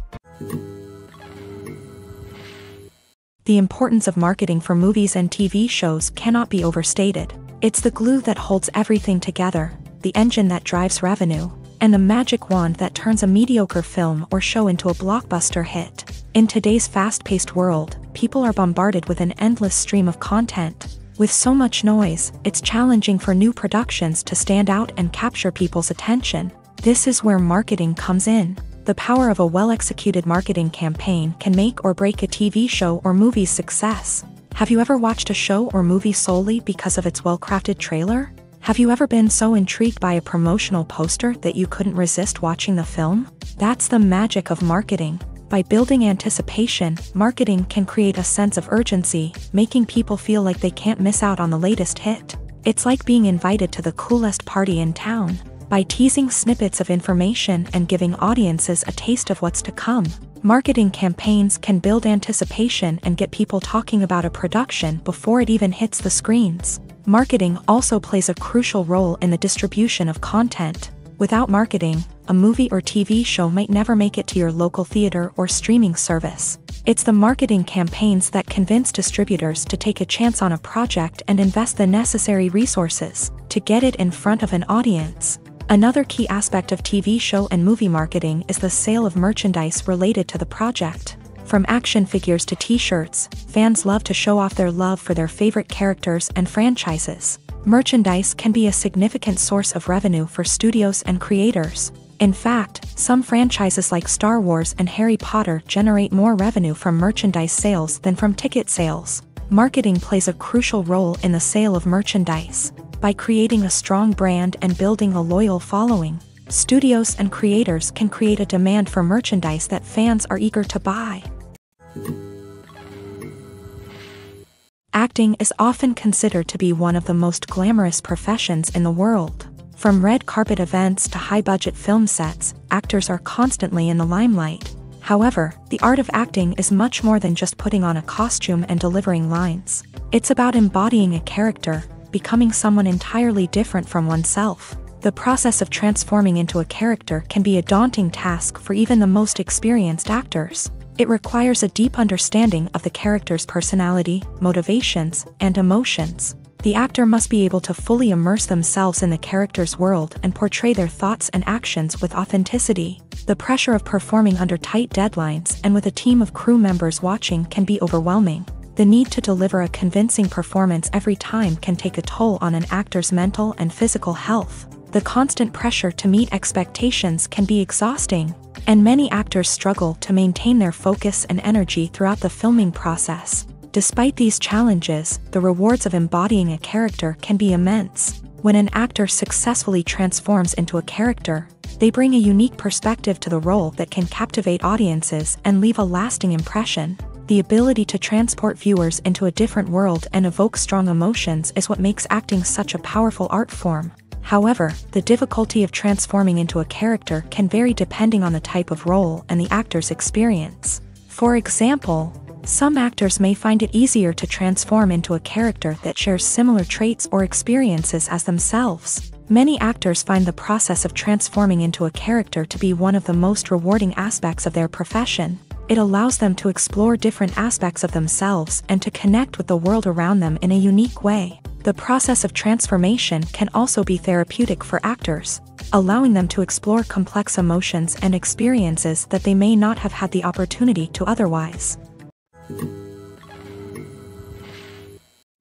The importance of marketing for movies and TV shows cannot be overstated. It's the glue that holds everything together, the engine that drives revenue, and the magic wand that turns a mediocre film or show into a blockbuster hit. In today's fast-paced world, people are bombarded with an endless stream of content. With so much noise, it's challenging for new productions to stand out and capture people's attention. This is where marketing comes in. The power of a well-executed marketing campaign can make or break a TV show or movie's success. Have you ever watched a show or movie solely because of its well-crafted trailer? Have you ever been so intrigued by a promotional poster that you couldn't resist watching the film? That's the magic of marketing. By building anticipation, marketing can create a sense of urgency, making people feel like they can't miss out on the latest hit. It's like being invited to the coolest party in town. By teasing snippets of information and giving audiences a taste of what's to come, marketing campaigns can build anticipation and get people talking about a production before it even hits the screens. Marketing also plays a crucial role in the distribution of content. Without marketing, a movie or TV show might never make it to your local theater or streaming service. It's the marketing campaigns that convince distributors to take a chance on a project and invest the necessary resources to get it in front of an audience. Another key aspect of TV show and movie marketing is the sale of merchandise related to the project. From action figures to t-shirts, fans love to show off their love for their favorite characters and franchises. Merchandise can be a significant source of revenue for studios and creators. In fact, some franchises like Star Wars and Harry Potter generate more revenue from merchandise sales than from ticket sales. Marketing plays a crucial role in the sale of merchandise. By creating a strong brand and building a loyal following, studios and creators can create a demand for merchandise that fans are eager to buy. Acting is often considered to be one of the most glamorous professions in the world. From red carpet events to high-budget film sets, actors are constantly in the limelight. However, the art of acting is much more than just putting on a costume and delivering lines. It's about embodying a character, becoming someone entirely different from oneself. The process of transforming into a character can be a daunting task for even the most experienced actors. It requires a deep understanding of the character's personality, motivations, and emotions. The actor must be able to fully immerse themselves in the character's world and portray their thoughts and actions with authenticity. The pressure of performing under tight deadlines and with a team of crew members watching can be overwhelming. The need to deliver a convincing performance every time can take a toll on an actor's mental and physical health. The constant pressure to meet expectations can be exhausting, and many actors struggle to maintain their focus and energy throughout the filming process. Despite these challenges, the rewards of embodying a character can be immense. When an actor successfully transforms into a character, they bring a unique perspective to the role that can captivate audiences and leave a lasting impression. The ability to transport viewers into a different world and evoke strong emotions is what makes acting such a powerful art form. However, the difficulty of transforming into a character can vary depending on the type of role and the actor's experience. For example, some actors may find it easier to transform into a character that shares similar traits or experiences as themselves. Many actors find the process of transforming into a character to be one of the most rewarding aspects of their profession. It allows them to explore different aspects of themselves and to connect with the world around them in a unique way. The process of transformation can also be therapeutic for actors, allowing them to explore complex emotions and experiences that they may not have had the opportunity to otherwise.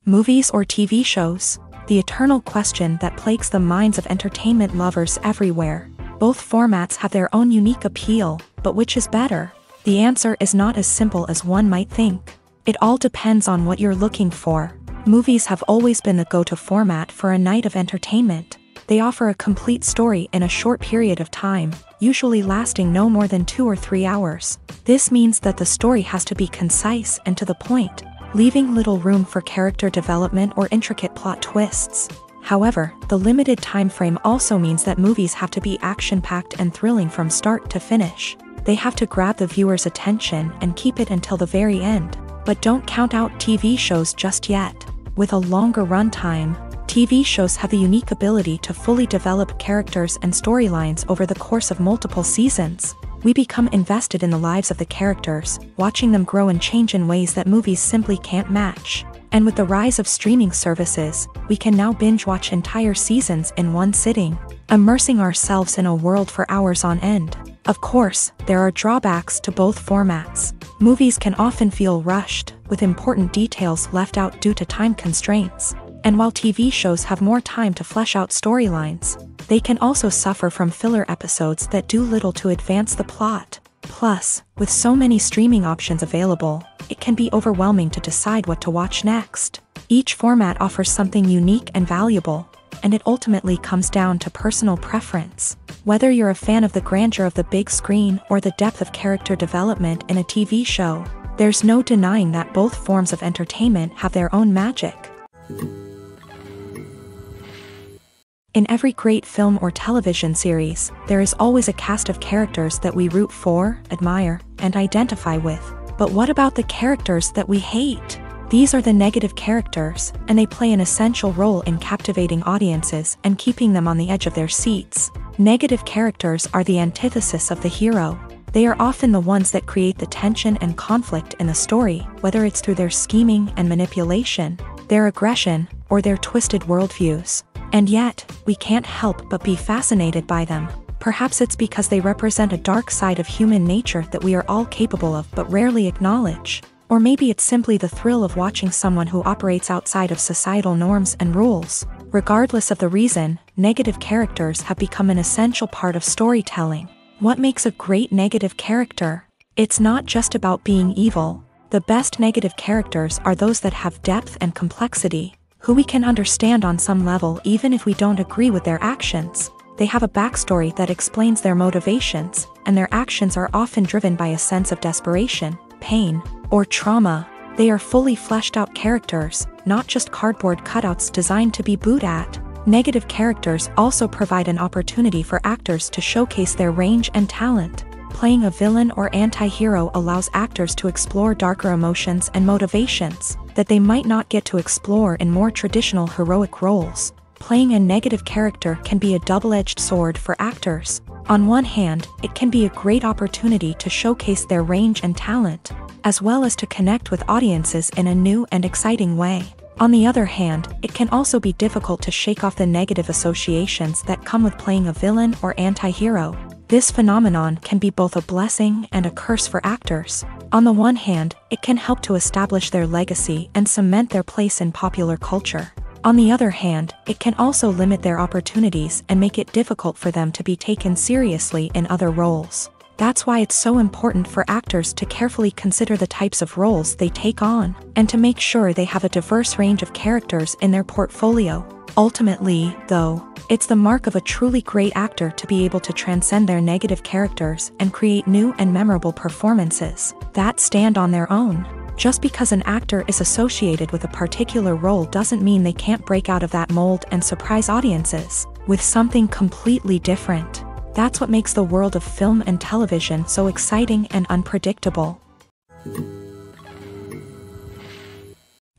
Movies or TV shows? The eternal question that plagues the minds of entertainment lovers everywhere. Both formats have their own unique appeal, but which is better? The answer is not as simple as one might think. It all depends on what you're looking for. Movies have always been the go-to format for a night of entertainment. They offer a complete story in a short period of time, usually lasting no more than 2 or 3 hours. This means that the story has to be concise and to the point, leaving little room for character development or intricate plot twists. However, the limited time frame also means that movies have to be action-packed and thrilling from start to finish. They have to grab the viewer's attention and keep it until the very end. But don't count out TV shows just yet. With a longer runtime, TV shows have the unique ability to fully develop characters and storylines over the course of multiple seasons. We become invested in the lives of the characters, watching them grow and change in ways that movies simply can't match. And with the rise of streaming services, we can now binge-watch entire seasons in one sitting, immersing ourselves in a world for hours on end. Of course, there are drawbacks to both formats. Movies can often feel rushed, with important details left out due to time constraints. And while TV shows have more time to flesh out storylines, they can also suffer from filler episodes that do little to advance the plot. Plus, with so many streaming options available, it can be overwhelming to decide what to watch next. Each format offers something unique and valuable, and it ultimately comes down to personal preference. Whether you're a fan of the grandeur of the big screen or the depth of character development in a TV show, there's no denying that both forms of entertainment have their own magic. In every great film or television series, there is always a cast of characters that we root for, admire, and identify with. But what about the characters that we hate? These are the negative characters, and they play an essential role in captivating audiences and keeping them on the edge of their seats. Negative characters are the antithesis of the hero. They are often the ones that create the tension and conflict in the story, whether it's through their scheming and manipulation, their aggression, or their twisted worldviews. And yet, we can't help but be fascinated by them. Perhaps it's because they represent a dark side of human nature that we are all capable of but rarely acknowledge. Or maybe it's simply the thrill of watching someone who operates outside of societal norms and rules. Regardless of the reason, negative characters have become an essential part of storytelling. What makes a great negative character? It's not just about being evil. The best negative characters are those that have depth and complexity, who we can understand on some level even if we don't agree with their actions. They have a backstory that explains their motivations, and their actions are often driven by a sense of desperation, pain, or trauma. They are fully fleshed out characters, not just cardboard cutouts designed to be booed at. Negative characters also provide an opportunity for actors to showcase their range and talent. Playing a villain or anti-hero allows actors to explore darker emotions and motivations that they might not get to explore in more traditional heroic roles. Playing a negative character can be a double-edged sword for actors. On one hand, it can be a great opportunity to showcase their range and talent, as well as to connect with audiences in a new and exciting way. On the other hand, it can also be difficult to shake off the negative associations that come with playing a villain or anti-hero. This phenomenon can be both a blessing and a curse for actors. On the one hand, it can help to establish their legacy and cement their place in popular culture. On the other hand, it can also limit their opportunities and make it difficult for them to be taken seriously in other roles. That's why it's so important for actors to carefully consider the types of roles they take on, and to make sure they have a diverse range of characters in their portfolio. Ultimately, though, it's the mark of a truly great actor to be able to transcend their negative characters and create new and memorable performances that stand on their own. Just because an actor is associated with a particular role doesn't mean they can't break out of that mold and surprise audiences with something completely different. That's what makes the world of film and television so exciting and unpredictable.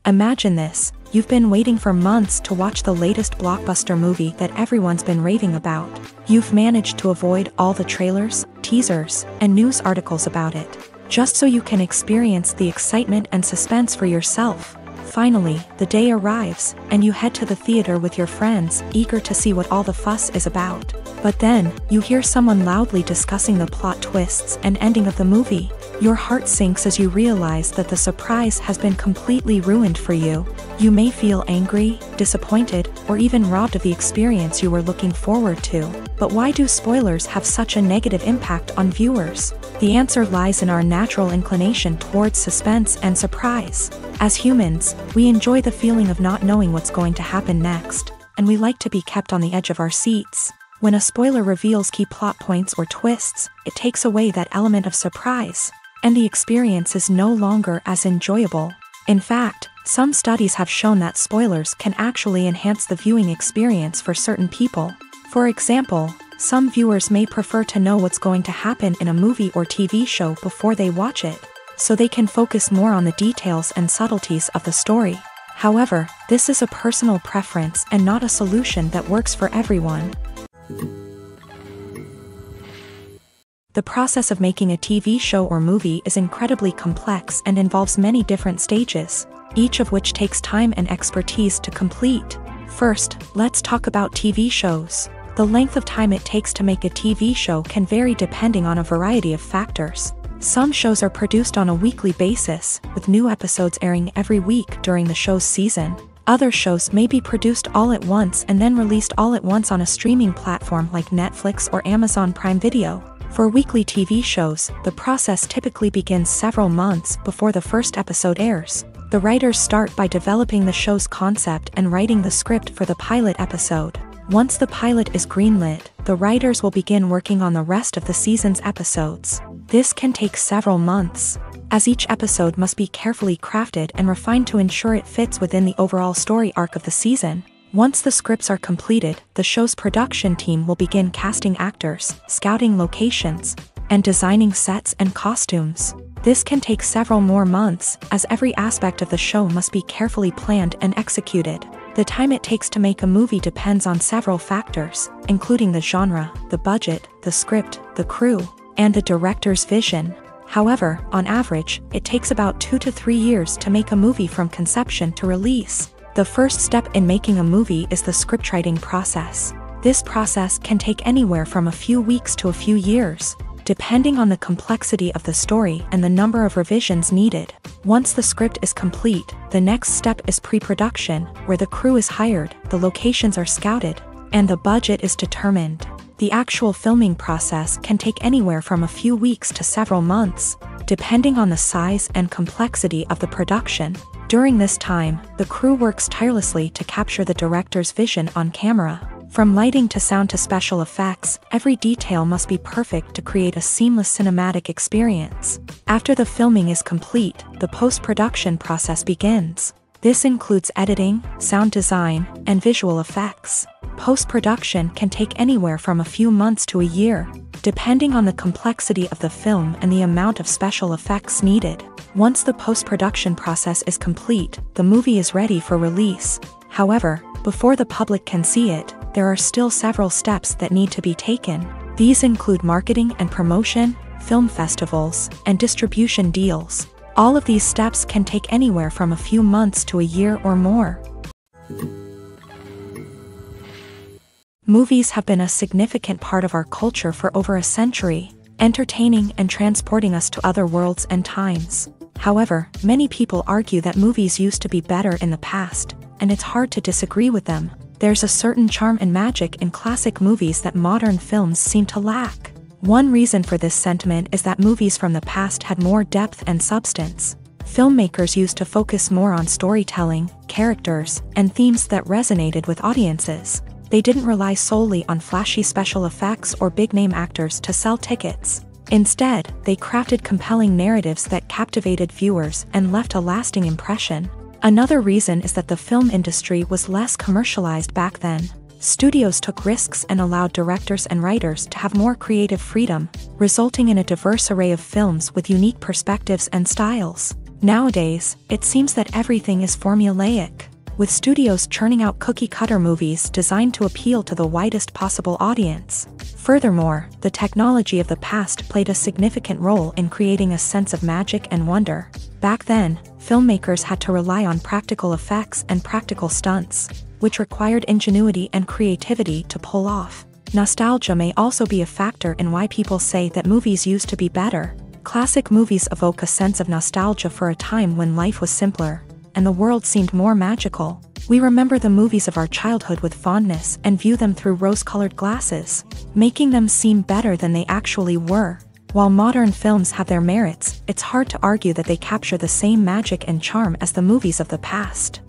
Imagine this: you've been waiting for months to watch the latest blockbuster movie that everyone's been raving about. You've managed to avoid all the trailers, teasers, and news articles about it, just so you can experience the excitement and suspense for yourself. Finally, the day arrives, and you head to the theater with your friends, eager to see what all the fuss is about. But then, you hear someone loudly discussing the plot twists and ending of the movie. Your heart sinks as you realize that the surprise has been completely ruined for you. You may feel angry, disappointed, or even robbed of the experience you were looking forward to. But why do spoilers have such a negative impact on viewers? The answer lies in our natural inclination towards suspense and surprise. As humans, we enjoy the feeling of not knowing what's going to happen next, and we like to be kept on the edge of our seats. When a spoiler reveals key plot points or twists, it takes away that element of surprise, and the experience is no longer as enjoyable. In fact, some studies have shown that spoilers can actually enhance the viewing experience for certain people. For example, some viewers may prefer to know what's going to happen in a movie or TV show before they watch it, so they can focus more on the details and subtleties of the story. However, this is a personal preference and not a solution that works for everyone. The process of making a TV show or movie is incredibly complex and involves many different stages, each of which takes time and expertise to complete. First, let's talk about TV shows. The length of time it takes to make a TV show can vary depending on a variety of factors. Some shows are produced on a weekly basis, with new episodes airing every week during the show's season. Other shows may be produced all at once and then released all at once on a streaming platform like Netflix or Amazon Prime Video. For weekly TV shows, the process typically begins several months before the first episode airs. The writers start by developing the show's concept and writing the script for the pilot episode. Once the pilot is greenlit, the writers will begin working on the rest of the season's episodes. This can take several months, as each episode must be carefully crafted and refined to ensure it fits within the overall story arc of the season. Once the scripts are completed, the show's production team will begin casting actors, scouting locations, and designing sets and costumes. This can take several more months, as every aspect of the show must be carefully planned and executed. The time it takes to make a movie depends on several factors, including the genre, the budget, the script, the crew, and the director's vision. However, on average, it takes about 2 to 3 years to make a movie from conception to release. The first step in making a movie is the scriptwriting process. This process can take anywhere from a few weeks to a few years, depending on the complexity of the story and the number of revisions needed. Once the script is complete, the next step is pre-production, where the crew is hired, the locations are scouted, and the budget is determined. The actual filming process can take anywhere from a few weeks to several months, depending on the size and complexity of the production. During this time, the crew works tirelessly to capture the director's vision on camera. From lighting to sound to special effects, every detail must be perfect to create a seamless cinematic experience. After the filming is complete, the post-production process begins. This includes editing, sound design, and visual effects. Post-production can take anywhere from a few months to a year, depending on the complexity of the film and the amount of special effects needed. Once the post-production process is complete, the movie is ready for release. However, before the public can see it, there are still several steps that need to be taken. These include marketing and promotion, film festivals, and distribution deals. All of these steps can take anywhere from a few months to a year or more. Movies have been a significant part of our culture for over a century, entertaining and transporting us to other worlds and times. However, many people argue that movies used to be better in the past, and it's hard to disagree with them. There's a certain charm and magic in classic movies that modern films seem to lack. One reason for this sentiment is that movies from the past had more depth and substance. Filmmakers used to focus more on storytelling, characters, and themes that resonated with audiences. They didn't rely solely on flashy special effects or big-name actors to sell tickets. Instead, they crafted compelling narratives that captivated viewers and left a lasting impression. Another reason is that the film industry was less commercialized back then. Studios took risks and allowed directors and writers to have more creative freedom, resulting in a diverse array of films with unique perspectives and styles. Nowadays, it seems that everything is formulaic, with studios churning out cookie-cutter movies designed to appeal to the widest possible audience. Furthermore, the technology of the past played a significant role in creating a sense of magic and wonder. Back then, filmmakers had to rely on practical effects and practical stunts, which required ingenuity and creativity to pull off. Nostalgia may also be a factor in why people say that movies used to be better. Classic movies evoke a sense of nostalgia for a time when life was simpler, and the world seemed more magical. We remember the movies of our childhood with fondness and view them through rose-colored glasses, making them seem better than they actually were. While modern films have their merits, it's hard to argue that they capture the same magic and charm as the movies of the past.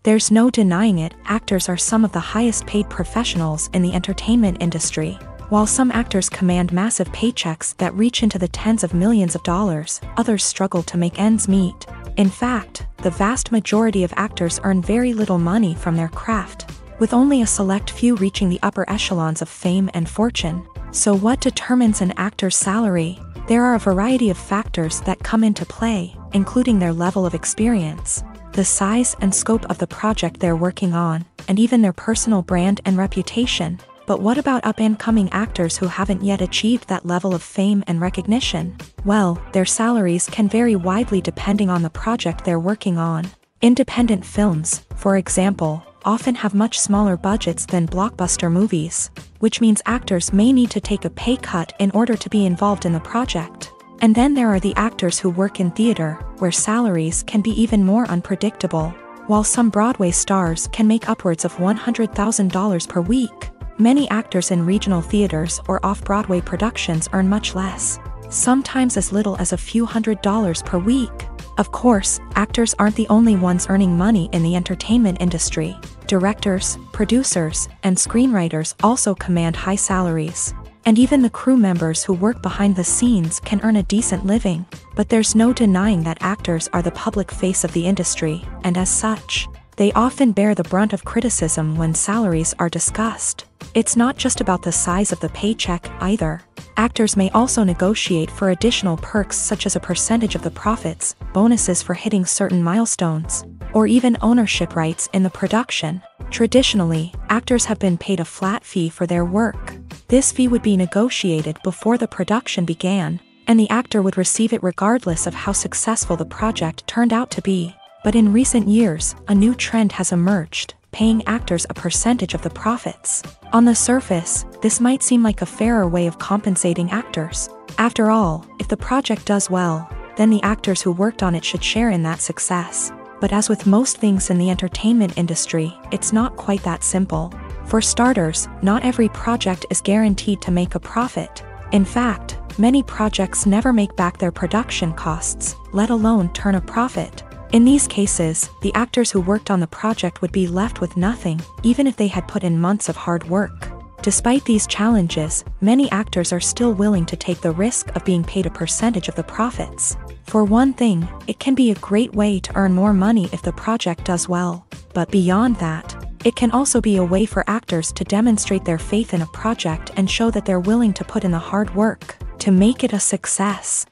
There's no denying it, actors are some of the highest-paid professionals in the entertainment industry. While some actors command massive paychecks that reach into the tens of millions of dollars, others struggle to make ends meet. In fact, the vast majority of actors earn very little money from their craft, with only a select few reaching the upper echelons of fame and fortune. So what determines an actor's salary? There are a variety of factors that come into play, including their level of experience, the size and scope of the project they're working on, and even their personal brand and reputation. But what about up-and-coming actors who haven't yet achieved that level of fame and recognition? Well, their salaries can vary widely depending on the project they're working on. Independent films, for example, often have much smaller budgets than blockbuster movies, which means actors may need to take a pay cut in order to be involved in the project. And then there are the actors who work in theater, where salaries can be even more unpredictable. While some Broadway stars can make upwards of $100,000 per week, many actors in regional theaters or off-Broadway productions earn much less, sometimes as little as a few $100s per week. Of course, actors aren't the only ones earning money in the entertainment industry. Directors, producers, and screenwriters also command high salaries. And even the crew members who work behind the scenes can earn a decent living. But there's no denying that actors are the public face of the industry, and as such, they often bear the brunt of criticism when salaries are discussed. It's not just about the size of the paycheck, either. Actors may also negotiate for additional perks such as a percentage of the profits, bonuses for hitting certain milestones, or even ownership rights in the production. Traditionally, actors have been paid a flat fee for their work. This fee would be negotiated before the production began, and the actor would receive it regardless of how successful the project turned out to be. But in recent years, a new trend has emerged, paying actors a percentage of the profits. On the surface, this might seem like a fairer way of compensating actors. After all, if the project does well, then the actors who worked on it should share in that success. But as with most things in the entertainment industry, it's not quite that simple. For starters, not every project is guaranteed to make a profit. In fact, many projects never make back their production costs, let alone turn a profit. In these cases, the actors who worked on the project would be left with nothing, even if they had put in months of hard work. Despite these challenges, many actors are still willing to take the risk of being paid a percentage of the profits. For one thing, it can be a great way to earn more money if the project does well. But beyond that, it can also be a way for actors to demonstrate their faith in a project and show that they're willing to put in the hard work to make it a success.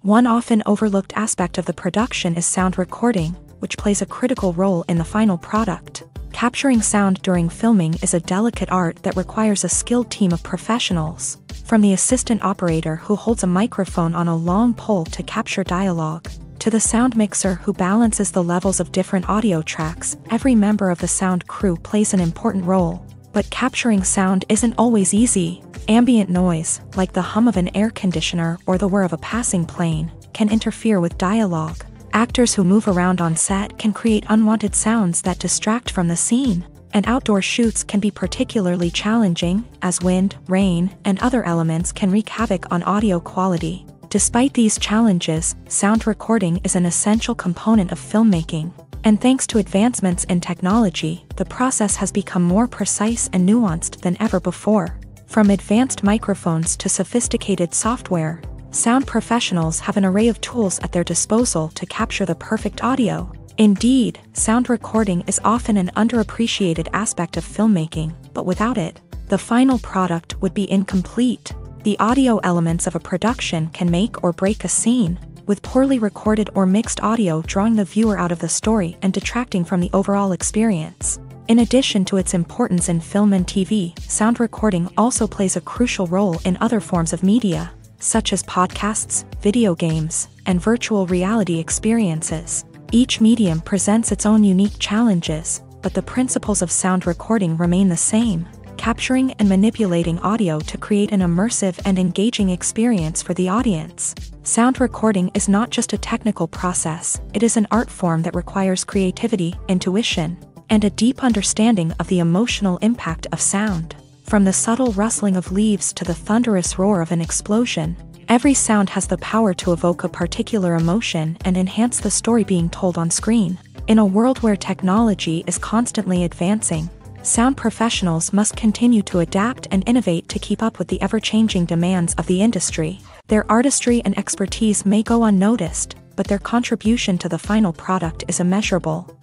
One often overlooked aspect of the production is sound recording, which plays a critical role in the final product. Capturing sound during filming is a delicate art that requires a skilled team of professionals. From the assistant operator who holds a microphone on a long pole to capture dialogue, to the sound mixer who balances the levels of different audio tracks, every member of the sound crew plays an important role. But capturing sound isn't always easy. Ambient noise, like the hum of an air conditioner or the whir of a passing plane, can interfere with dialogue. Actors who move around on set can create unwanted sounds that distract from the scene. And outdoor shoots can be particularly challenging, as wind, rain, and other elements can wreak havoc on audio quality. Despite these challenges, sound recording is an essential component of filmmaking. And thanks to advancements in technology, the process has become more precise and nuanced than ever before. From advanced microphones to sophisticated software, sound professionals have an array of tools at their disposal to capture the perfect audio. Indeed, sound recording is often an underappreciated aspect of filmmaking, but without it, the final product would be incomplete. The audio elements of a production can make or break a scene, with poorly recorded or mixed audio drawing the viewer out of the story and detracting from the overall experience. In addition to its importance in film and TV, sound recording also plays a crucial role in other forms of media, such as podcasts, video games, and virtual reality experiences. Each medium presents its own unique challenges, but the principles of sound recording remain the same, capturing and manipulating audio to create an immersive and engaging experience for the audience. Sound recording is not just a technical process, it is an art form that requires creativity, intuition, and a deep understanding of the emotional impact of sound. From the subtle rustling of leaves to the thunderous roar of an explosion, every sound has the power to evoke a particular emotion and enhance the story being told on screen. In a world where technology is constantly advancing, sound professionals must continue to adapt and innovate to keep up with the ever-changing demands of the industry. Their artistry and expertise may go unnoticed, but their contribution to the final product is immeasurable.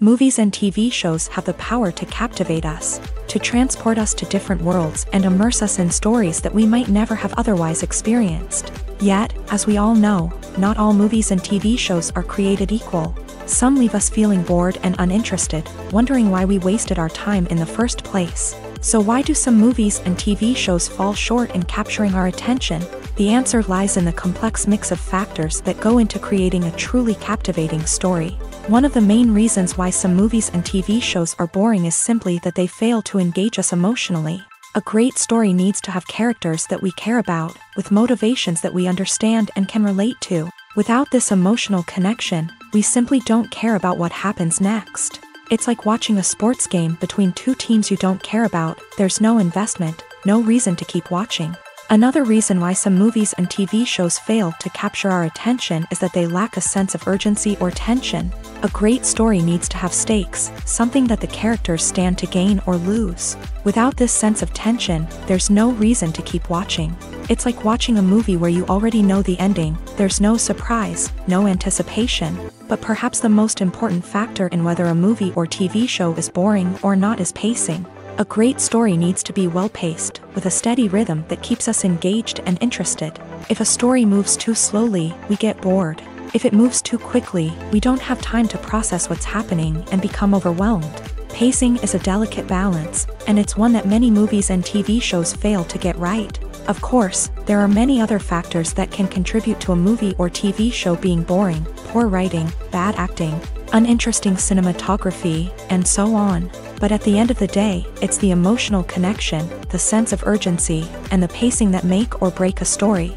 Movies and TV shows have the power to captivate us, to transport us to different worlds and immerse us in stories that we might never have otherwise experienced. Yet, as we all know, not all movies and TV shows are created equal. Some leave us feeling bored and uninterested, wondering why we wasted our time in the first place. So why do some movies and TV shows fall short in capturing our attention? The answer lies in the complex mix of factors that go into creating a truly captivating story. One of the main reasons why some movies and TV shows are boring is simply that they fail to engage us emotionally. A great story needs to have characters that we care about, with motivations that we understand and can relate to. Without this emotional connection, we simply don't care about what happens next. It's like watching a sports game between two teams you don't care about. There's no investment, no reason to keep watching. Another reason why some movies and TV shows fail to capture our attention is that they lack a sense of urgency or tension. A great story needs to have stakes, something that the characters stand to gain or lose. Without this sense of tension, there's no reason to keep watching. It's like watching a movie where you already know the ending, there's no surprise, no anticipation. But perhaps the most important factor in whether a movie or TV show is boring or not is pacing. A great story needs to be well-paced, with a steady rhythm that keeps us engaged and interested. If a story moves too slowly, we get bored. If it moves too quickly, we don't have time to process what's happening and become overwhelmed. Pacing is a delicate balance, and it's one that many movies and TV shows fail to get right. Of course, there are many other factors that can contribute to a movie or TV show being boring: poor writing, bad acting, uninteresting cinematography, and so on. But at the end of the day, it's the emotional connection, the sense of urgency, and the pacing that make or break a story.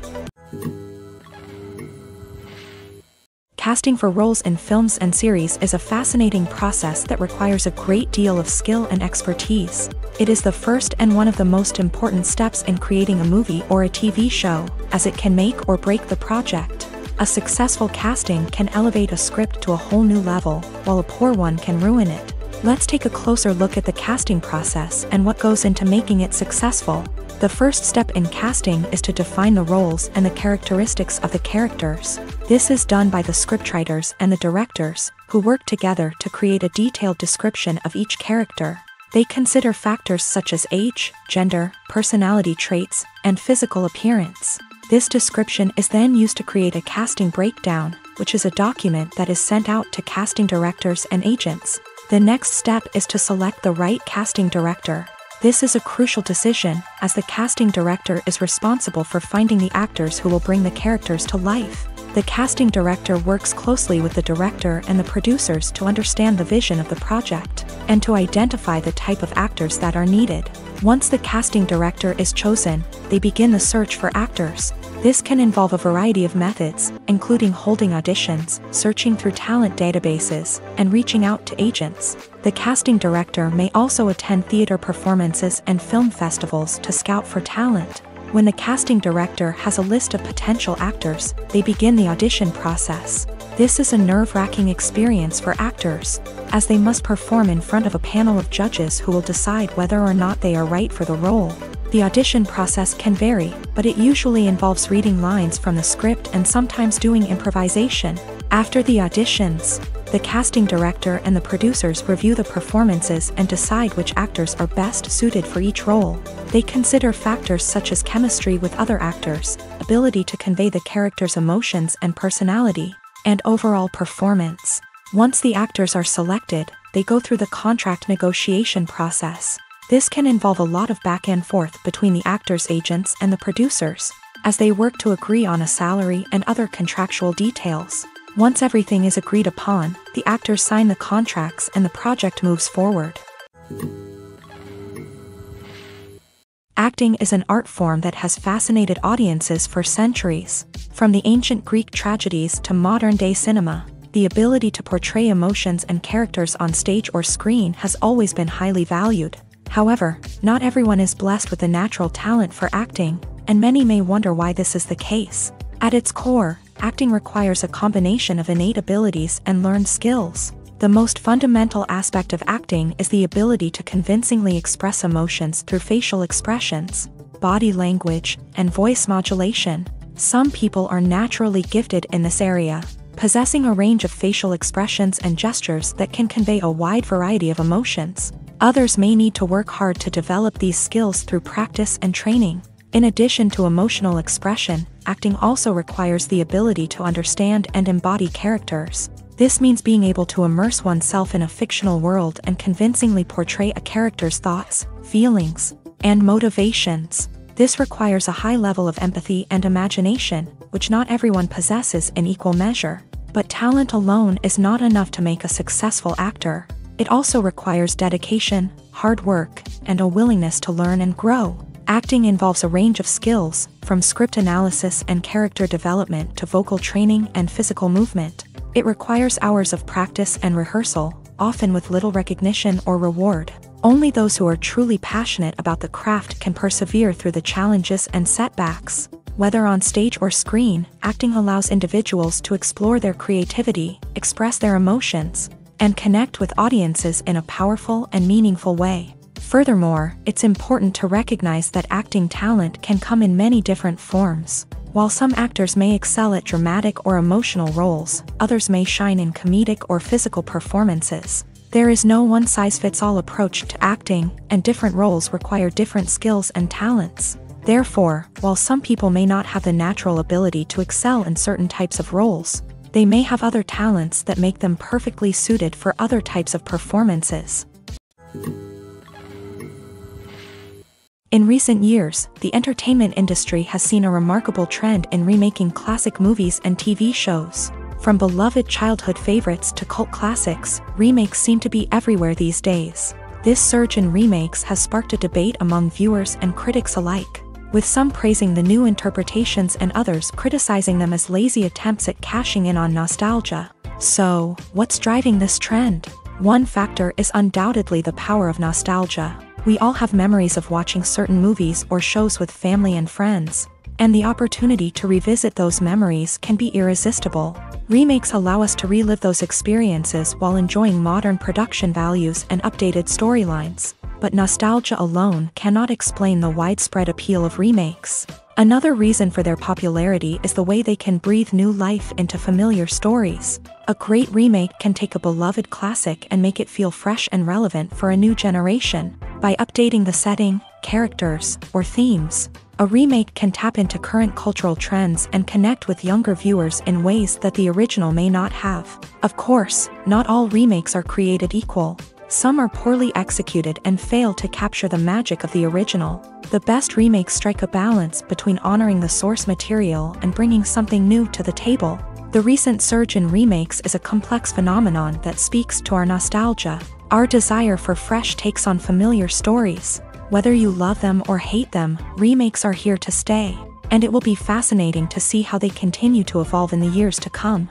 Casting for roles in films and series is a fascinating process that requires a great deal of skill and expertise. It is the first and one of the most important steps in creating a movie or a TV show, as it can make or break the project. A successful casting can elevate a script to a whole new level, while a poor one can ruin it. Let's take a closer look at the casting process and what goes into making it successful. The first step in casting is to define the roles and the characteristics of the characters. This is done by the scriptwriters and the directors, who work together to create a detailed description of each character. They consider factors such as age, gender, personality traits, and physical appearance. This description is then used to create a casting breakdown, which is a document that is sent out to casting directors and agents. The next step is to select the right casting director. This is a crucial decision, as the casting director is responsible for finding the actors who will bring the characters to life. The casting director works closely with the director and the producers to understand the vision of the project, and to identify the type of actors that are needed. Once the casting director is chosen, they begin the search for actors. This can involve a variety of methods, including holding auditions, searching through talent databases, and reaching out to agents. The casting director may also attend theater performances and film festivals to scout for talent. When the casting director has a list of potential actors, they begin the audition process. This is a nerve-wracking experience for actors, as they must perform in front of a panel of judges who will decide whether or not they are right for the role. The audition process can vary, but it usually involves reading lines from the script and sometimes doing improvisation. After the auditions, the casting director and the producers review the performances and decide which actors are best suited for each role. They consider factors such as chemistry with other actors, ability to convey the character's emotions and personality, and overall performance. Once the actors are selected, they go through the contract negotiation process. This can involve a lot of back and forth between the actors' agents and the producers, as they work to agree on a salary and other contractual details. Once everything is agreed upon, the actors sign the contracts and the project moves forward. Acting is an art form that has fascinated audiences for centuries. From the ancient Greek tragedies to modern-day cinema, the ability to portray emotions and characters on stage or screen has always been highly valued. However, not everyone is blessed with a natural talent for acting, and many may wonder why this is the case. At its core, acting requires a combination of innate abilities and learned skills. The most fundamental aspect of acting is the ability to convincingly express emotions through facial expressions, body language, and voice modulation. Some people are naturally gifted in this area, possessing a range of facial expressions and gestures that can convey a wide variety of emotions. Others may need to work hard to develop these skills through practice and training. In addition to emotional expression, acting also requires the ability to understand and embody characters. This means being able to immerse oneself in a fictional world and convincingly portray a character's thoughts, feelings, and motivations. This requires a high level of empathy and imagination, which not everyone possesses in equal measure. But talent alone is not enough to make a successful actor. It also requires dedication, hard work, and a willingness to learn and grow. Acting involves a range of skills, from script analysis and character development to vocal training and physical movement. It requires hours of practice and rehearsal, often with little recognition or reward. Only those who are truly passionate about the craft can persevere through the challenges and setbacks. Whether on stage or screen, acting allows individuals to explore their creativity, express their emotions, and connect with audiences in a powerful and meaningful way. Furthermore, it's important to recognize that acting talent can come in many different forms. While some actors may excel at dramatic or emotional roles, others may shine in comedic or physical performances. There is no one-size-fits-all approach to acting, and different roles require different skills and talents. Therefore, while some people may not have the natural ability to excel in certain types of roles, they may have other talents that make them perfectly suited for other types of performances. In recent years, the entertainment industry has seen a remarkable trend in remaking classic movies and TV shows. From beloved childhood favorites to cult classics, remakes seem to be everywhere these days. This surge in remakes has sparked a debate among viewers and critics alike, with some praising the new interpretations and others criticizing them as lazy attempts at cashing in on nostalgia. So, what's driving this trend? One factor is undoubtedly the power of nostalgia. We all have memories of watching certain movies or shows with family and friends, and the opportunity to revisit those memories can be irresistible. Remakes allow us to relive those experiences while enjoying modern production values and updated storylines. But nostalgia alone cannot explain the widespread appeal of remakes. Another reason for their popularity is the way they can breathe new life into familiar stories. A great remake can take a beloved classic and make it feel fresh and relevant for a new generation. By updating the setting, characters, or themes, a remake can tap into current cultural trends and connect with younger viewers in ways that the original may not have. Of course, not all remakes are created equal. Some are poorly executed and fail to capture the magic of the original. The best remakes strike a balance between honoring the source material and bringing something new to the table. The recent surge in remakes is a complex phenomenon that speaks to our nostalgia, our desire for fresh takes on familiar stories. Whether you love them or hate them, remakes are here to stay, and it will be fascinating to see how they continue to evolve in the years to come.